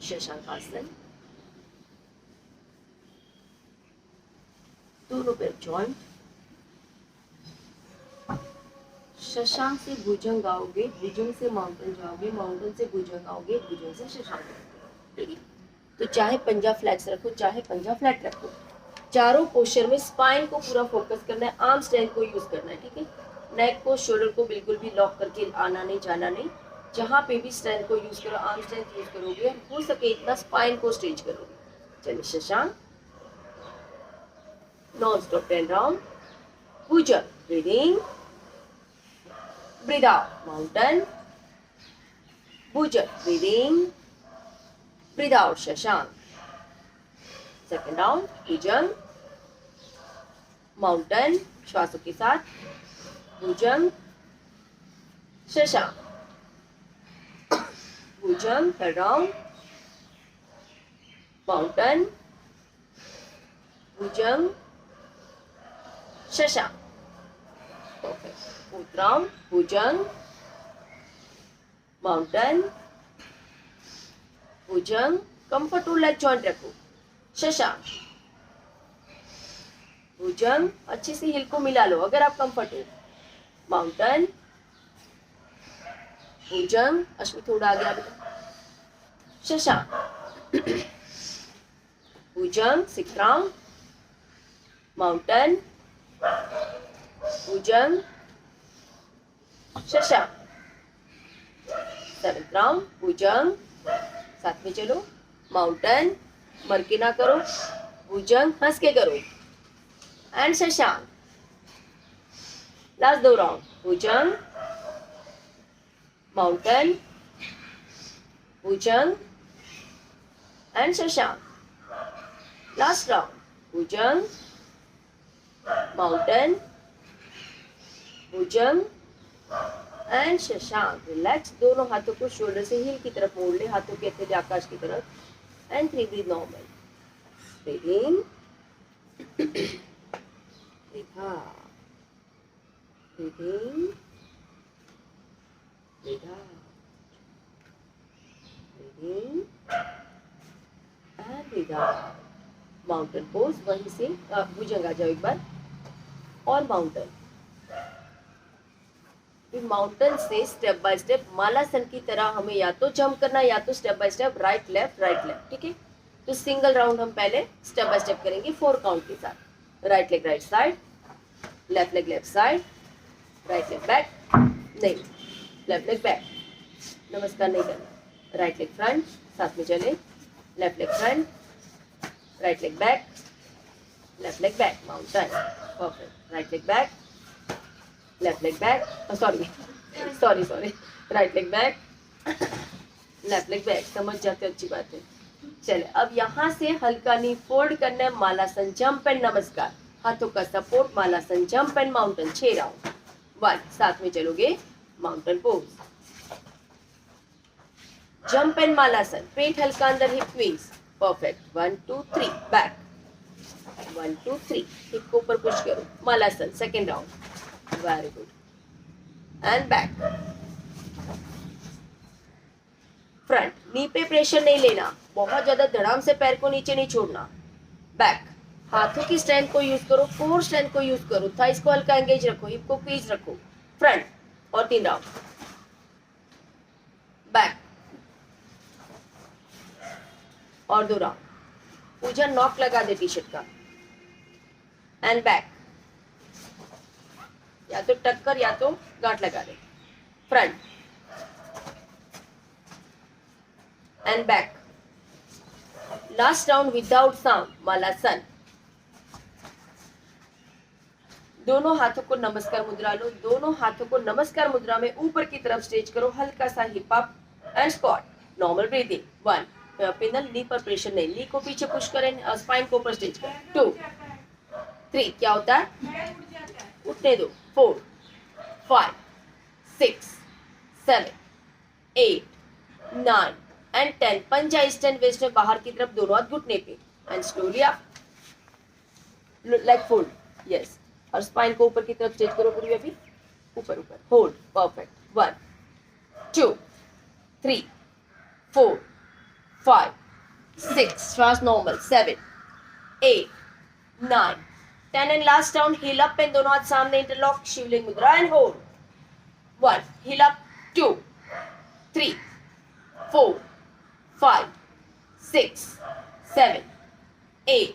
शशांक आसन दोनों पैर जॉइंट शशांक से भुजंग आओगे भुजंग से माउंटेन जाओगे माउंटेन से भुजंग आओगे भुजंग से शशांक ठीक है तो चाहे पंजा फ्लैट्स रखो चाहे पंजा फ्लैट रखो चारों पोस्चर में स्पाइन को पूरा फोकस करना है आर्म स्ट्रेंथ को यूज करना है ठीक है नेक को शोल्डर को बिल्कुल भी लॉक करके आना नहीं जाना नहीं जहाँ पे भी स्ट्रेंथ को यूज करो आर्म स्ट्रेंथ यूज करोगे हो सके इतना स्पाइन को स्ट्रेच करोगे चलिए शशांक नॉन स्टॉप 10 राउंड भुजंग breathing breathe out mountain bhujang breathing breathe out shashank second round bhujang mountain श्वासों के साथ भुजंग शशांक भुजंग third round mountain भुजंग शशांक perfect fourth round भुजंग माउंटेन भुजंग कंफर्ट टू लेग जॉइंट रखो शशांक भुजंग अच्छे से हिल को मिला लो अगर आप कंफर्ट हो माउंटेन भुजंग अश्विनी थोड़ा आगे आ बेटा शशांक भुजंग 6th राउंड माउंटेन भुजंग शशांक 7th राउंड भुजंग साथ में चलो माउंटेन मर के ना करो भुजंग हंस के करो एंड शशांक लास्ट 2 राउंड भुजंग माउंटेन भुजंग एंड शशांक लास्ट राउंड भुजंग माउंटेन भुजंग एंड शशांक रिलैक्स दोनों हाथों को शोल्डर से हिल की तरफ मोड़ ले हाथों के हथेली आकाश की तरफ and 3 breath normal breathing breath out breathing breath out breathing and breath out mountain pose वहीं से भुजंग आ जाओ एक बार और माउंटेन माउंटेन से स्टेप बाय स्टेप मालासन की तरह हमें या तो जंप करना या तो step by step right left ठीक है तो सिंगल राउंड हम पहले स्टेप बाय स्टेप करेंगे 4 काउंट के साथ right leg right side left leg left side right leg back नहीं लेफ्ट लेग बैक नमस्कार नहीं करना राइट लेग फ्रंट साथ में चले left leg front right leg back left leg back mountain perfect right leg back left leg back sorry right leg back left leg back समझ जाते अच्छी बात है चले अब यहाँ से हल्का नी फोल्ड करना है मालासन जंप एंड नमस्कार हाथों का support malasana jump and mountain 6 round 1 साथ में चलोगे mountain pose jump and malasana पेट हल्का अंदर hip twist perfect 1 2 3 back 1 2 3 hip को ऊपर पुश करो malasana second round very good and back front knee पे प्रेशर नहीं लेना बहुत ज्यादा धड़ाम से पैर को नीचे नहीं छोड़ना बैक, हाथों की स्ट्रेंथ को यूज करो, कोर स्ट्रेंथ को यूज करो, थाइस को हल्का एंगेज रखो, हिप को पीच रखो, फ्रंट और 3 राउंड, बैक और 2 राउंड, पूजा नॉक लगा दे टी शर्ट का, एंड बैक, या तो टक्कर या तो गांठ लगा दे, front and back, last round without sound, malasana, दोनों हाथों को नमस्कार मुद्रा लो, दोनों हाथों को नमस्कार मुद्रा में ऊपर की तरफ स्ट्रेच करो, हल्का सा hip up and squat, normal breathing, 1, पिनल नी पर प्रेशर नहीं, नी को पीछे पुश करें, स्पाइन को ऊपर स्ट्रेच करें, 2, 3, क्या होता है, उठने दो, 4, 5, 6, 7, 8, 9 एंड 10, पंजा ईस्टर्न वेस्ट में बाहर की तरफ, दोनों हाथ घुटने पे, and slowly up, leg fold, yes, और स्पाइन को ऊपर की तरफ स्ट्रेच करो पूरी, अभी ऊपर ऊपर, होल्ड, परफेक्ट, 1, 2, 3, 4, 5, 6, श्वास normal, 7, 8, 9, 10 and last round, hill up and दोनों हाथ सामने इंटरलॉक, शिवलिंग मुद्रा एंड होल्ड, 1, हिल अप, 2, 3, 4, 5, 6, 7, 8,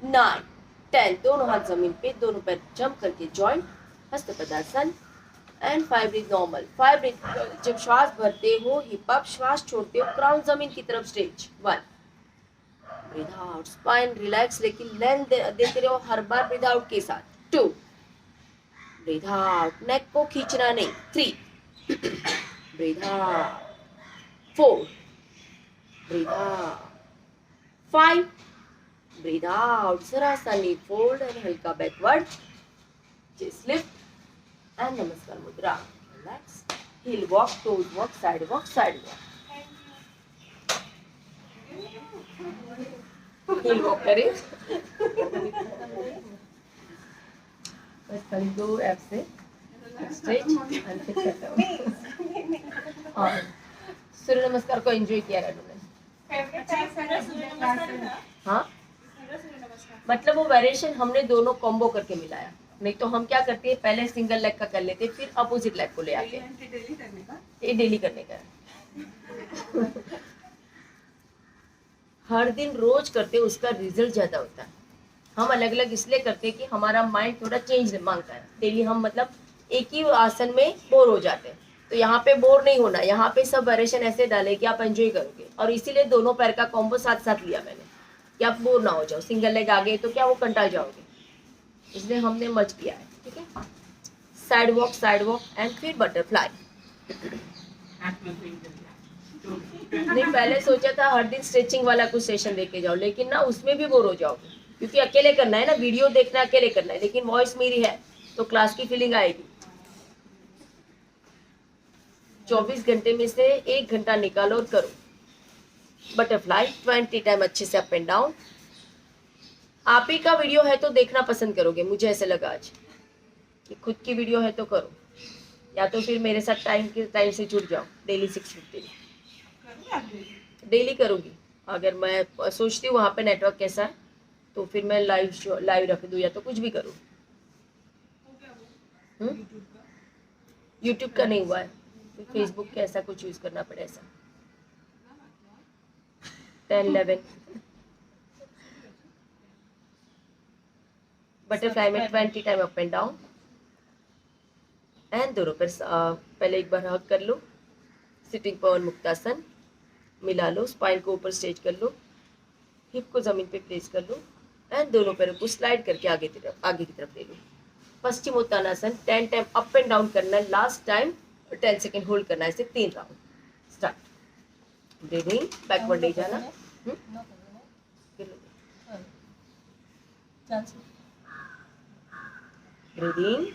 9, 10, दोनों हाथ जमीन पे, दोनों पैर जंप करके जॉइंट, हस्त पदासन एंड 5 ब्रीथ नॉर्मल, 5 ब्रीथ, जब श्वास भरते हो हिप अप, श्वास छोड़ते हो क्राउन जमीन की तरफ stretch, 1, breath out, spine relax लेकिन लेंथ देते रहो हर बार ब्रीथ आउट के साथ, 2, ब्रीथ आउट, नेक को खींचना नहीं, 3, breathe out, 4, breathe out, 5, breathe out, जरा सा नी फोल्ड एंड हल्का बैकवर्ड, चेस्ट लिफ्ट एंड नमस्कार मुद्रा, relax, heel walk, toes walk, side walk, heel walk करें, बस खाली 2 ऐप से स्ट्रेच एंड फिर करते हो, और सूर्य नमस्कार को एंजॉय किया है तुमने, हाँ, मतलब वो वेरिएशन हमने दोनों कॉम्बो करके मिलाया, नहीं तो हम क्या करते हैं, पहले सिंगल लेग का कर लेते, फिर अपोजिट लेग को ले आते हैं, ये डेली करने का है, हर दिन रोज करते उसका रिजल्ट ज्यादा होता है, हम अलग अलग इसलिए करते हैं कि हमारा माइंड थोड़ा चेंज मांगता है, डेली हम मतलब एक ही आसन में बोर हो जाते हैं, तो यहाँ पे बोर नहीं होना, यहाँ पे सब वेरिएशन ऐसे डाले कि आप एंजॉय करोगे, और इसीलिए दोनों पैर का कॉम्बो साथ साथ लिया मैंने, कि आप बोर ना हो जाओ, सिंगल लेग आ गए तो क्या वो कंटाल जाओगे, इसलिए हमने मर्ज किया है, ठीक है, साइड वॉक एंड फिर बटरफ्लाई, नहीं पहले सोचा था हर दिन स्ट्रेचिंग वाला कुछ सेशन लेके जाओ, लेकिन ना उसमें भी बोर हो जाओगे, क्योंकि अकेले करना है ना, वीडियो देखना अकेले करना है, लेकिन वॉइस मेरी है तो क्लास की फीलिंग आएगी, 24 घंटे में से 1 घंटा निकालो और करो बटरफ्लाई 20 टाइम अच्छे से अप एंड डाउन, आप ही का वीडियो है तो देखना पसंद करोगे, मुझे ऐसे लगा आज कि खुद की वीडियो है तो करो, या तो फिर मेरे साथ टाइम से जुड़ जाओ, डेली 6:50 डेली करूँगी, अगर मैं सोचती हूँ वहाँ पे नेटवर्क कैसा है तो फिर मैं लाइव रख दूँ, या तो कुछ भी करूँ, यूट्यूब का नहीं हुआ है, फेसबुक का ऐसा कुछ यूज़ करना पड़े, ऐसा 10-11 बटरफ्लाई में 20 time up and down, and दोनों पर पहले एक बार हग कर लो, सिटिंग पवन मुक्तासन, मिला लो, स्पाइन को ऊपर स्ट्रेच कर लो, हिप को जमीन पे प्लेस कर लो, एंड दोनों पैरों को स्लाइड करके आगे की तरफ ले लो, paschimottanasana 10 time up and down करना है, लास्ट टाइम 10 सेकेंड होल्ड करना है, इसे 3 राउंड, स्टार्ट, ब्रीदिंग, बैकवर्ड ले जाना, ब्रीदिंग,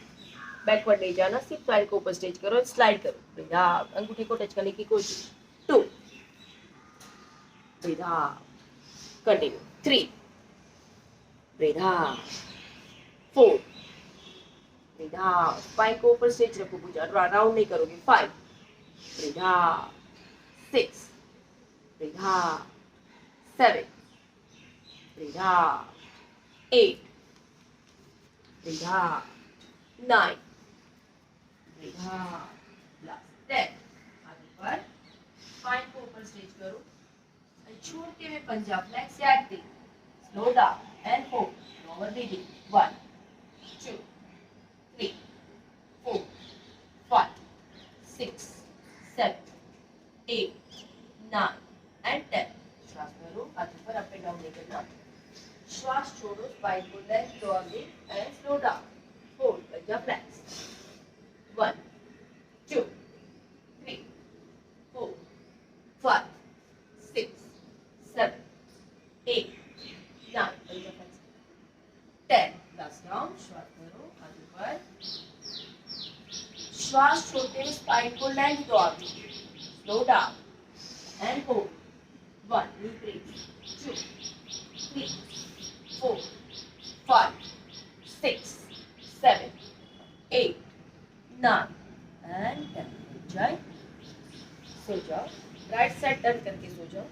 बैकवर्ड ले जाना, सिर्फ साइड को ऊपर स्ट्रेच करो, स्लाइड करो, ब्रीथ आउट, अंगूठे को टच करने की कोशिश, 2, breathe out, continue, 3, breathe out, 4, breathe out, spine को ऊपर स्ट्रेच रखो, पूजा राउंड नहीं करोगे, 5, breathe out, 6, breath out, 7, Breathe out. 8. Breathe out. 9. Breathe out. Last. 10. आगे पर स्पाइन को ऊपर स्ट्रेच करो और छोड़ते हुए पंजा फ्लेक्स या active. Slow down and hold. Normal breathing. 1, 2, 3, 4, 5, 6, 7, 8, 9 and 10. श्वास भरो, हाथों पर अप एंड डाउन नहीं करना. श्वास छोड़ो, स्पाइन को लेंथ लो आगे एंड स्लो डाउन. होल्ड, पंजा फ्लेक्स. 1, 2, 3, 4, 5, 6, 7, 8, 9, पंजा फ्लेक्स. 10. Last round. श्वास भरो, हाथों पर. श्वास छोड़ते हुए स्पाइन को लेंथ दो आगे. Slow down and hold. 1, deep breath. 2, 3, 4, 5, 6, 7, 8, 9 and 10. जाए, सो जाओ. राइट साइड टर्न करके सो जाओ.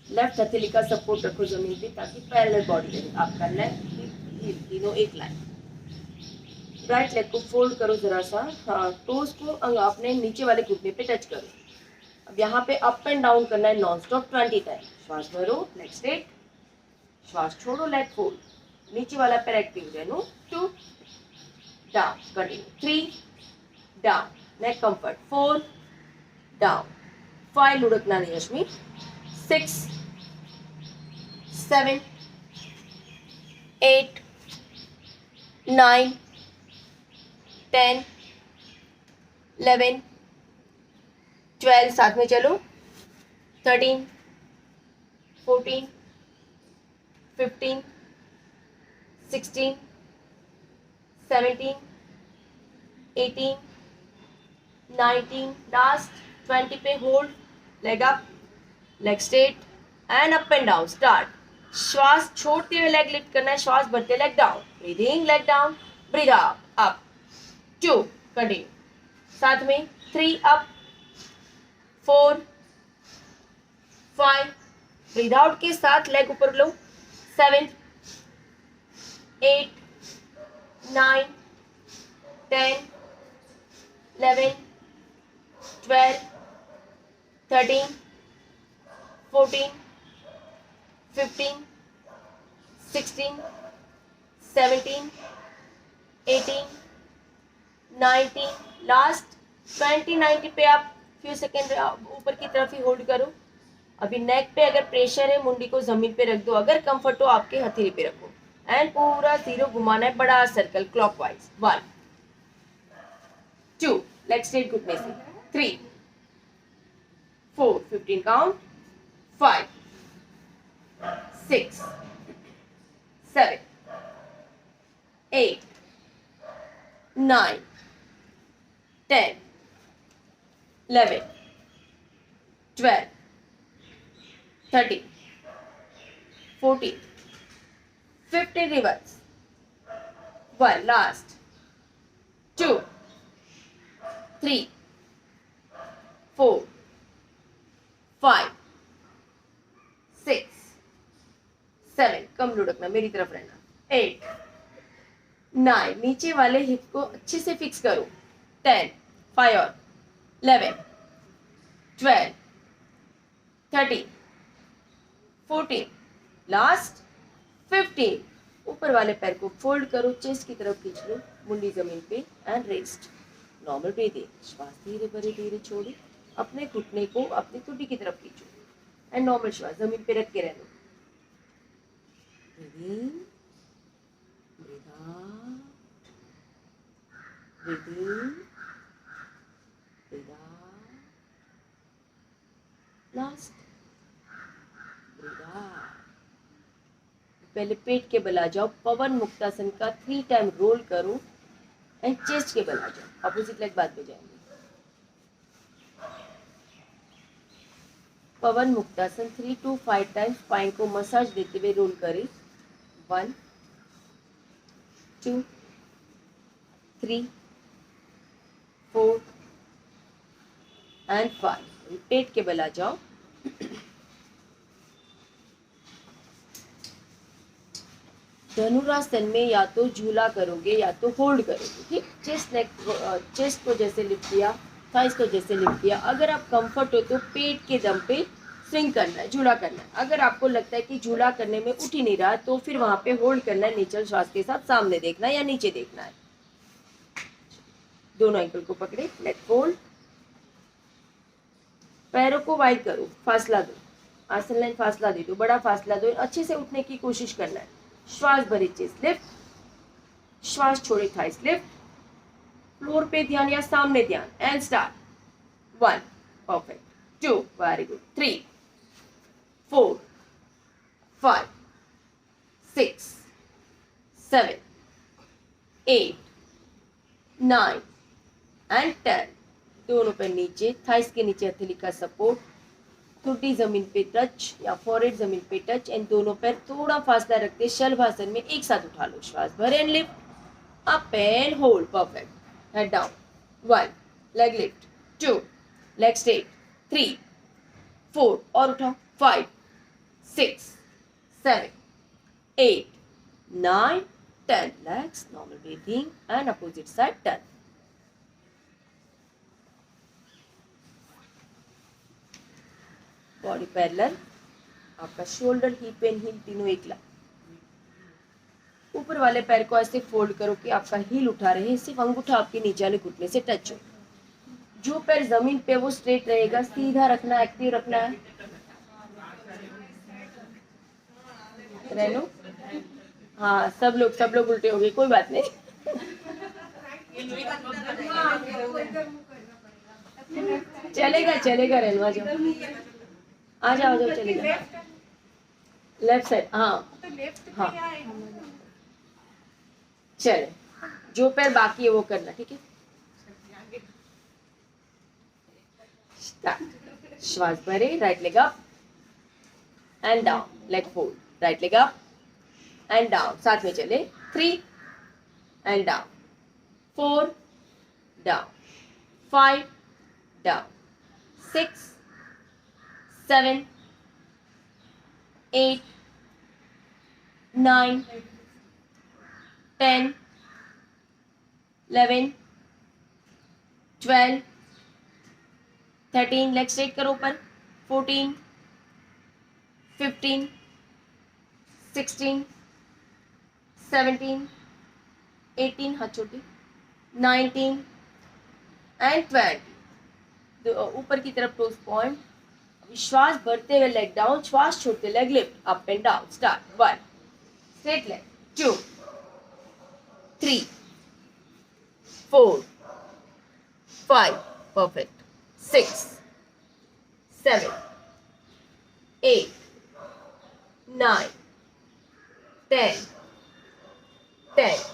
लेफ्ट हथेली का सपोर्ट रखो जमीन पे ताकि पैरेलल बॉडी रहे. आपका लेफ्ट हिप तीनों एक लाइन. राइट लेग को फोल्ड करो जरा सा. हाँ, टोज को अपने नीचे वाले घुटने पे टच करो. अब यहाँ पे अप एंड डाउन करना है नॉन स्टॉप 20 टाइम. श्वास भरो, लेग स्ट्रेट. श्वास छोड़ो, लेग फोल्ड. नीचे वाला पैर एक्टिव रहना. 2 down, continue. 3 down, neck comfort. 4 down, 5 लुढ़कना नहीं रश्मि. 6 7 8 9 10 11 12 साथ में चलो. 13 14 15 16 17 18 19. लास्ट 20 पे hold. Leg up, leg straight and up and down. Start. श्वास छोड़ते हुए लेग लिफ्ट करना है. श्वास भरते leg down. Breathing, leg down. Breathe up. Up 2 continue. साथ में 3 अप 4 5. ब्रीद आउट के साथ लेग ऊपर लो. 7 8 9 10 11 12 13 14 15 16 17 18 19. लास्ट 20 90 पे आप फ्यू सेकेंड ऊपर की तरफ ही होल्ड करो. अभी नेक पे अगर प्रेशर है मुंडी को जमीन पे रख दो. अगर कंफर्ट हो आपके हथेली पे रखो एंड पूरा 0 घुमाना है. बड़ा सर्कल क्लॉकवाइज. 1 2 लेग स्ट्रेट घुटने से. 3 4 15 काउंट. 5 6 7 8 9 10 11 12 13 14 15. रिवर्स. 1 लास्ट. 2 3 4 5 6 7. कम लुढ़कना, मेरी तरफ रहना. 8 9. नीचे वाले हिप को अच्छे से फिक्स करो. 10 5 और 11 12 13 14. लास्ट 15. ऊपर वाले पैर को फोल्ड करो, चेस्ट की तरफ खींच लो, मुंडी जमीन पे एंड रेस्ट. Normal breathing. श्वास धीरे भरे धीरे छोड़ो. अपने घुटने को अपनी कुटी की तरफ खींचो एंड नॉर्मल श्वास जमीन पे रख के रहना. Breathing, breathe out, breathing, breathe out. Last, breathe out. पहले पेट के बल आ जाओ. पवन मुक्तासन का 3 टाइम रोल करो एंड चेस्ट के बल आ जाओ. अपोजिट लेग बाद में जाएंगे. पवन मुक्तासन 3 to 5 टाइम्स स्पाइन को मसाज देते हुए रोल करें. 1 2 3, 4 and 5। पेट के बल आ जाओ। धनुरासन में या तो झूला करोगे या तो होल्ड करोगे, ठीक। चेस्ट को जैसे लिफ्ट किया, थाइस को जैसे लिफ्ट किया। अगर आप कंफर्ट हो तो पेट के दम पे स्विंग करना है, झूला करना है। अगर आपको लगता है कि झूला करने में उठ ही नहीं रहा तो फिर वहां पे होल्ड करना है, नीचे श्वास के साथ सामने देखना है या नीचे देखना है। दोनों एंकल को पकड़े, लेट होल्ड। पैरों को वाइड करो, फासला दो, आसन लाइन फासला दे दो, बड़ा फासला दो। अच्छे से उठने की कोशिश करना है। श्वास भरे, चेस्ट लिफ्ट, श्वास छोड़े, थाइस लिफ्ट। फ्लोर पे ध्यान या सामने ध्यान। And start. 1, perfect. 2, very good. 3, 4, 5, 6, 7, 8, 9 and 10। दोनों पे नीचे, थाइस के नीचे हथेली का सपोर्ट, ठुड्डी जमीन पे टच या फॉरहेड जमीन पे टच। एंड दोनों पैर थोड़ा फासला रखते शलभासन में एक साथ उठा लो। श्वास भरे and lift up and hold, perfect. Head down. 1, leg lift. 2, leg straight. 3, 4 और उठाओ। 5, 6, 7, 8, 9, 10। Relax, normal breathing and opposite side turn. Body parallel, आपका शोल्डर, हिप एंड हील तीनों एक लाइन। ऊपर वाले पैर को ऐसे फोल्ड करो कि आपका हील उठा रहे, सिर्फ अंगूठा आपके नीचे वाले घुटने से टच हो। जो पैर जमीन पे वो स्ट्रेट रहेगा, सीधा रखना, एक्टिव रखना है। रेनू, हाँ सब लोग उल्टे हो गए, कोई बात नहीं। चलेगा रेनू, आ जाओ चलेगा। लेफ्ट साइड, हाँ हाँ चले। जो पैर बाकी है वो करना, ठीक है। स्टार्ट। श्वास भरे, right leg up and down, leg fold, right leg up and down, साथ में चले। 3 and down, 4 down, 5 down, 6, 7, 8, 9, 10, 11, 12, 13, leg straight करो ऊपर। 14, 15, 16, 17, 18, हाथ छोटे, 19 एंड 20। ऊपर की तरफ टोस पॉइंट। श्वास भरते हुए लेग डाउन, श्वास छोड़ते leg lift, up and down. Start. 1, straight leg. 2, 3, 4, 5, perfect, 6, 7, 8, 9, 10, 10,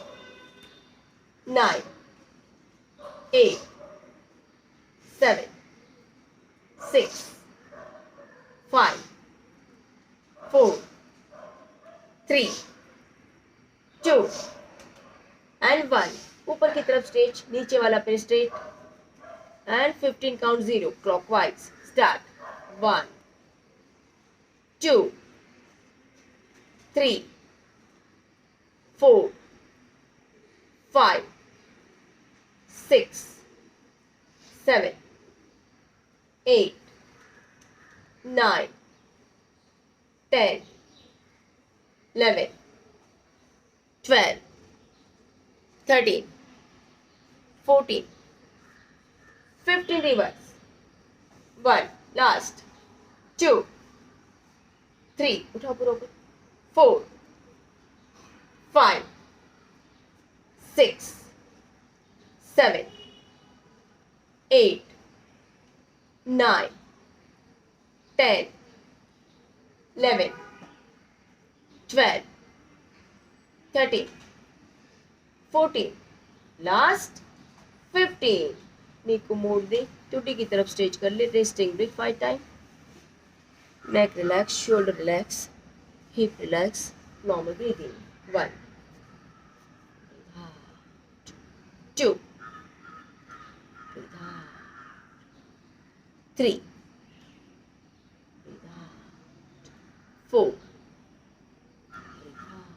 9, 8, 7, 6, 5, 4, 3, 2 and 1। ऊपर की तरफ स्ट्रेच, नीचे वाला पैर straight and 15 count 0 clockwise. Start. 1, 2, 3, 4, 5, 6, 7, 8, 9, 10, 11, 12, 13, 14, 15, reverse। 1, last, 2, 3, उठाओ पूरा ऊपर, 4, 5, 6, 7, 8, 9, 10, 11, 12, 13, 14, लास्ट 15। नी को मोड़ दे, टूटी की तरफ स्ट्रेच कर ले, resting break 5 time. Neck relax, shoulder relax, hip relax, normal breathing. 1, 2, breathe out, 3, breathe out, 4, breathe out,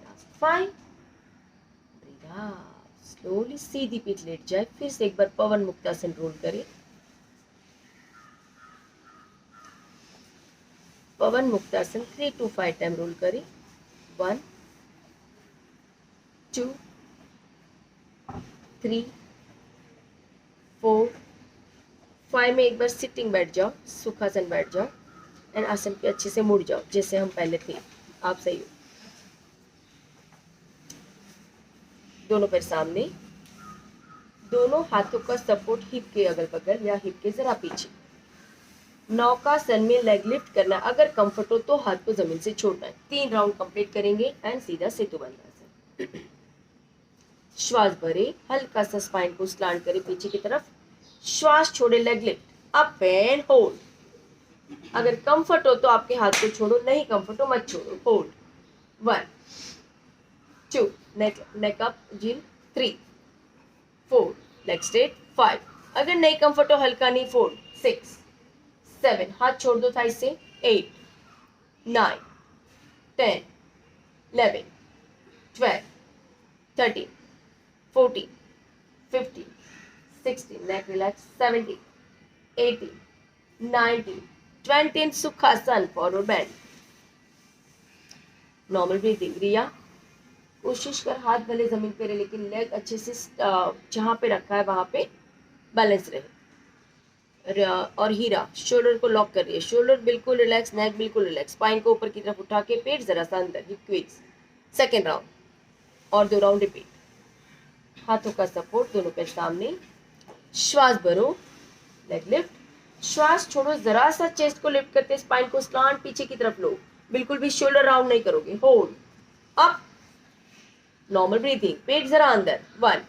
last 5, breathe out. Slowly सीधी पीठ लेट जाए. फिर से एक बार पवन मुक्तासन रोल करें. पवन मुक्तासन 3 to 5 टाइम रोल करें. 1, 2, 3, 4, 5 में एक बार सिटिंग बैठ जाओ, सुखासन बैठ जाओ एंड आसन पे अच्छे से मुड़ जाओ जैसे हम पहले थे. आप सही हो. दोनों पैर सामने, दोनों हाथों का सपोर्ट हिप के अगल बगल या हिप के जरा पीछे. नौकासन में लेग लिफ्ट करना. अगर कंफर्ट हो तो हाथ को जमीन से छोड़ना है. 3 राउंड कंप्लीट करेंगे एंड सीधा सेतुबंधासन. श्वास भरे, हल्का सा स्पाइन को स्लांट करें पीछे की तरफ. श्वास छोड़े, leg lift up and hold. अगर कंफर्ट हो तो आपके हाथ को छोड़ो, नहीं कंफर्ट हो मत छोड़ो. होल्ड. 1, 2, नेक अप जिन. 3, 4, लेग स्ट्रेट. 5, अगर नहीं कंफर्ट हो हल्का नी फोल्ड. 6, 7, हाथ छोड़ दो थाई से. 8, 9, 10, 11, 12, 13, 14, 15, 16, neck relax. 17, 18, 19, 20 sukhasana, forward bend. Normal breathing. Riya, कोशिश कर हाथ भले जमीन पे रहे लेकिन लेग अच्छे से जहां पे रखा है वहां पे बैलेंस रहे. और हीरा, शोल्डर को लॉक कर रही है. शोल्डर बिल्कुल रिलैक्स, नेक बिल्कुल रिलैक्स. स्पाइन को ऊपर की तरफ उठा के पेट जरा सा अंदर. हिप क्विक्स. सेकेंड राउंड और 2 राउंड रिपीट. हाथों का सपोर्ट, दोनों पैर सामने. श्वास भरो, लेग लिफ्ट. श्वास छोड़ो, जरा सा चेस्ट को लिफ्ट करते, स्पाइन को स्लांट पीछे की तरफ लो. बिल्कुल भी शोल्डर राउंड नहीं करोगे. होल्ड. अप. Normal breathing. पेट जरा अंदर. 1,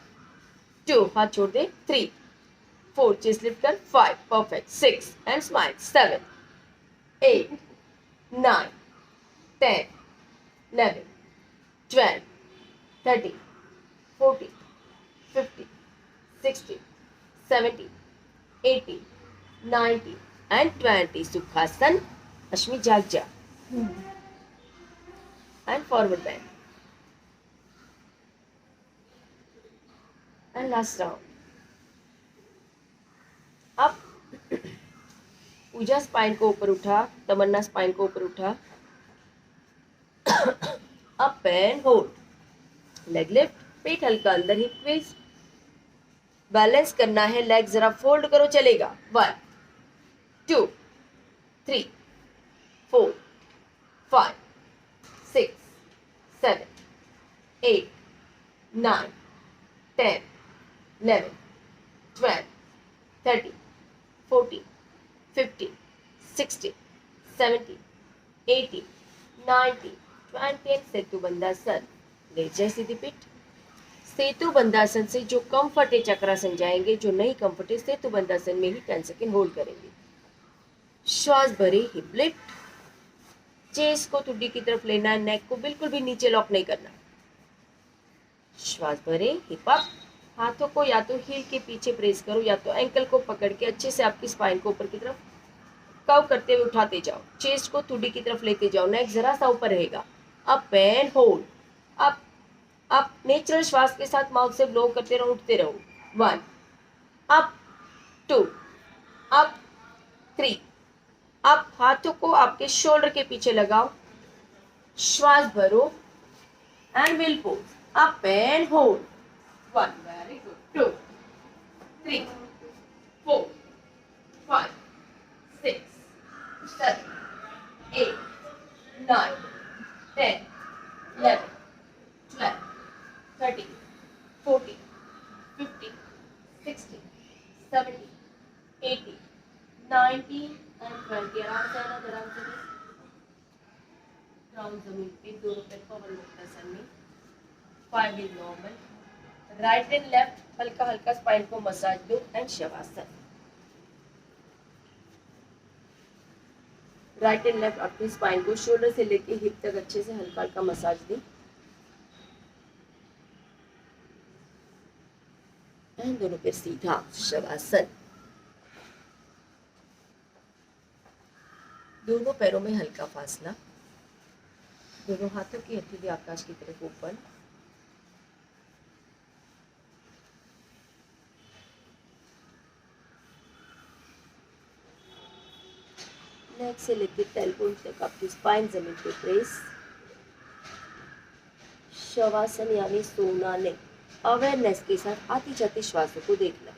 2, हाथ छोड़ दे. 3, 4, चेस्ट लिफ्ट कर. 5, perfect. 6 and smile. 7, 8, 9, 10, 11, 12, 13, 14, 15, 16, 17, 18, 19 and 20. Sukhasan. Ashmi, जाग जा. And forward bend. And last round. अब पूजा स्पाइन को ऊपर उठा, तमन्ना स्पाइन को ऊपर उठा. Up and hold. Leg lift, पेट हल्का अंदर, हिप क्विज. बैलेंस करना है, लेग जरा फोल्ड करो, चलेगा. 1, 2, 3, 4, 5, 6, 7, 8, 9, 10, 11, 12, 13, 14, 15, 16, 17, 18, 19, 20. सेतुबंधासन. ले जाए सीधी पीठ. सेतुबंधासन से जो कंफर्ट है चक्रासन जाएंगे, जो नहीं कंफर्ट है सेतुबंधासन में ही 10 सेकेंड होल्ड करेंगे. श्वास भरे, हिप लिफ्ट. चेस्ट को ठुड्डी की तरफ लेना है, नेक को बिल्कुल भी नीचे लॉक नहीं करना. श्वास भरे, हिप अप. हाथों को या तो हील के पीछे प्रेस करो या तो एंकल को पकड़ के अच्छे से आपकी स्पाइन को ऊपर की तरफ कव करते हुए उठाते जाओ. चेस्ट को ठुड्डी की तरफ लेते जाओ, नेक जरा सा ऊपर रहेगा. Up and hold. Up up. Natural श्वास के साथ माउथ से ब्लो करते रहो, उठते रहो. 1, अप. 2, अप. 3, अप. हाथों को आपके शोल्डर के पीछे लगाओ. श्वास भरो and will pose. Up and hold. 1, very good. 2, 3, 4, 5, 6, 7, 8, 9, 10, 11, 12, 13, 14, 15, 16, 17, 18, 19 and 20. आराम से आना, आराम से. ग्राउंड जमीन पे, दोनों पैर पवन मुक्तासन में. 5 is normal. Right and left हल्का हल्का स्पाइन को मसाज दो and shavasana. Right and left अपनी स्पाइन को शोल्डर से लेके हिप तक अच्छे से हल्का हल्का मसाज दें. एंड दोनों पैर सीधा शवासन। दोनों पैरों में हल्का फासला, दोनों हाथों की हथेली आकाश की तरफ ओपन। नेक से लेकर टेलबोन तक आपकी स्पाइन जमीन पे प्रेस। शवासन यानी सोना ने अवेयरनेस के साथ आती जाती श्वासों को देखना।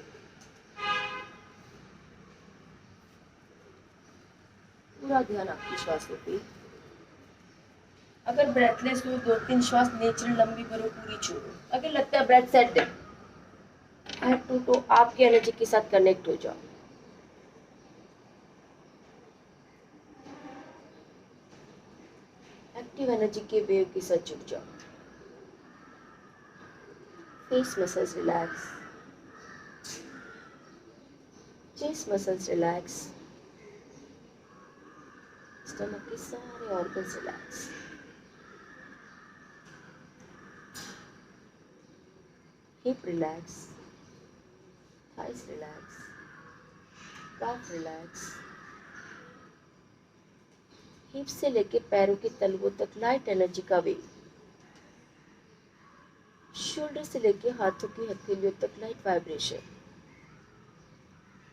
पूरा ध्यान आपकी श्वासों पे। अगर ब्रेथलेस हो 2-3 श्वास नेचुरल लंबी भरो, पूरी छोड़ो। अगर लगता है ब्रेथ सेट है तो आपकी एनर्जी के साथ कनेक्ट हो जाओ। एक्टिव एनर्जी के वेव के साथ जुड़ जाओ। Face muscles relax, chest muscles relax, stomach के सारे organs relax. Hip relax, thighs relax, calf relax. हिप से लेके पैरों के तलवों तक लाइट एनर्जी का वेव। शोल्डर से लेके हाथों की हथेलियों तक लाइट वाइब्रेशन।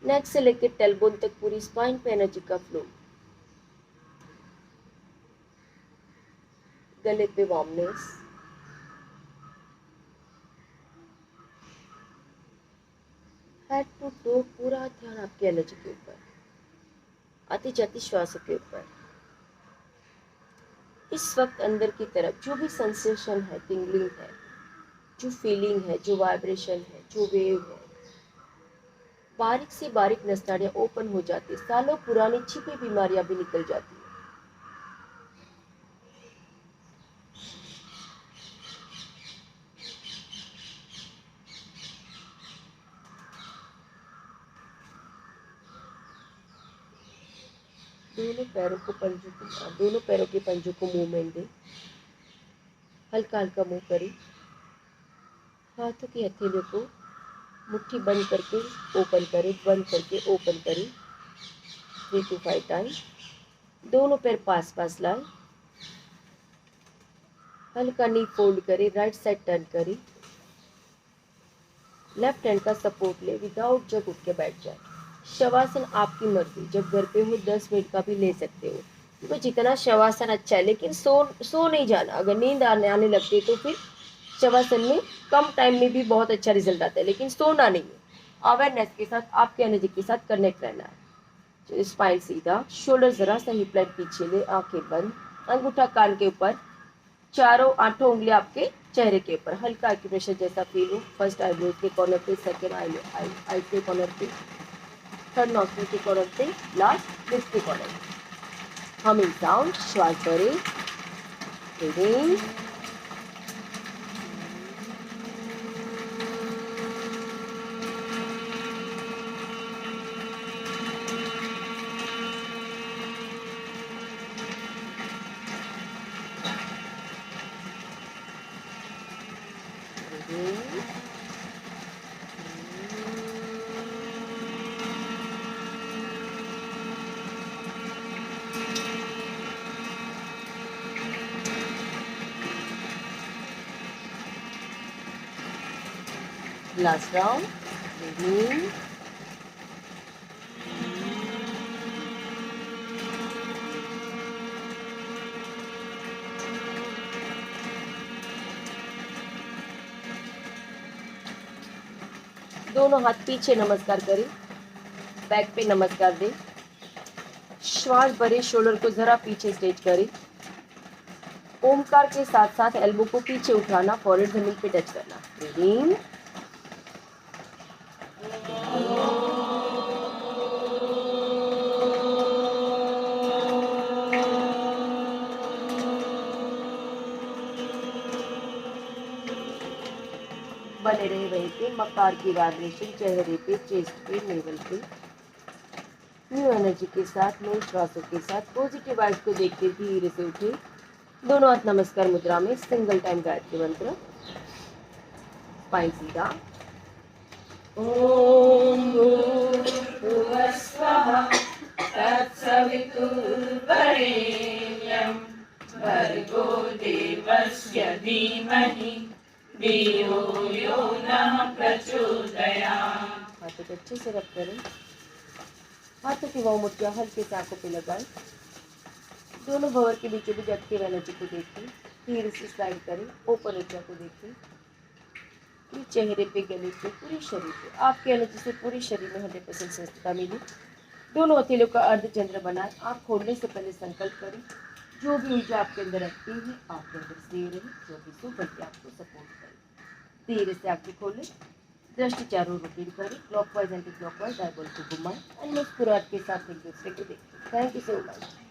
नेक से लेके टेलबोन तक पूरी स्पाइन पे एनर्जी का फ्लो। गले पे वार्मनेस। हेड टू टो पूरा ध्यान आपकी एनर्जी के ऊपर, आती जाती श्वासों के ऊपर। इस वक्त अंदर की तरफ जो भी सेंसेशन है, टिंगलिंग है, जो फीलिंग है, जो वाइब्रेशन है, जो वेव है, बारीक से बारीक नसनाड़ियां ओपन हो जाती है। सालों पुरानी छिपी बीमारियां भी निकल जाती है। दोनों पैरों के पंजों को मूवमेंट दे। हल्का हल्का मूव करें। हाथों की हथेलियों को मुट्ठी बंद करके ओपन करें, बंद करके ओपन करें 3 to 5 टाइम। दोनों पैर पास पास लाए। हल्का नी फोल्ड करें, राइट साइड टर्न करें। लेफ्ट हैंड का सपोर्ट ले, विदाउट जब उठ के बैठ जाए। शवासन आपकी मर्जी, जब घर पे हो 10 मिनट का भी ले सकते हो, क्योंकि जितना शवासन अच्छा है, लेकिन सो नहीं जाना। अगर नींद आने लगती है तो फिर शवासन में कम टाइम में भी बहुत अच्छा रिजल्ट आता है, लेकिन सोना नहीं है। अवेयरनेस के साथ आपके एनर्जी के साथ कनेक्ट रहना है। तो स्पाइन सीधा, शोल्डर जरा सा हिप लाइन पीछे ले, आंखें बंद, अंगूठा कान के ऊपर, चारों 8 उंगली आपके चेहरे के ऊपर। हल्का एक्यूप्रेशर जैसा फील हो। फर्स्ट आईब्रो के कॉर्नर पे, सेकंड आई के कॉर्नर पे, थर्ड नॉस्ट्रिल के कॉर्नर पे, लास्ट लिप्स के कॉर्नर पे। हमिंग साउंड, श्वास भरे, ब्रीदिंग। Last round. Breathing. दोनों हाथ पीछे नमस्कार करें, बैक पे नमस्कार दें। श्वास भरे, शोल्डर को जरा पीछे स्ट्रेच करें। ओमकार के साथ साथ एल्बो को पीछे उठाना, फॉरहेड जमीन पे टच करना। ब्रीदिंग। बने रहे वहीं पे, मकार की वाइब्रेशन चेहरे पे, चेस्ट पे, नेवल पे। न्यू एनर्जी के साथ, नए श्वासों के साथ पॉजिटिव वाइब्स को देखते धीरे से उठे। दोनों हाथ नमस्कार मुद्रा में, सिंगल टाइम गायत्री मंत्र। स्पाइन सीधा, ॐ भूर्भुवस्वः तत्सवितुर्वरेण्यं भर्गो देवस्य धीमहि धियो यो नः प्रचोदयात्। हाथों को अच्छे से रब करें। हाथों की वो मुठ्ठियाँ हल्के से आंखों पे लगाएं। दोनों भंवर के बीचों बीच एक्टिव एनर्जी को देखें। धीरे से स्लाइड करें। ओपन ऊर्जा को देखें। पूरे चेहरे पे, गले पे, पूरे शरीर पे आपकी एनर्जी से पूरे शरीर में 100% स्वस्थता मिली। दोनों हथेलियों का अर्धचंद्र बनाए। आँख खोलने से पहले संकल्प करें जो भी ऊर्जा आपके अंदर एक्टिव है आपके अंदर स्थिर रहे, जो भी शुभ बल्कि आपको सपोर्ट करे। धीरे से आँखें खोलें। दृष्टि चारों रोटेट करें। क्लॉकवाइज एंटी क्लॉकवाइज आईबॉल को घुमाएं और मुस्कुराहट के साथ एक दूसरे को देखें। Thank you so much.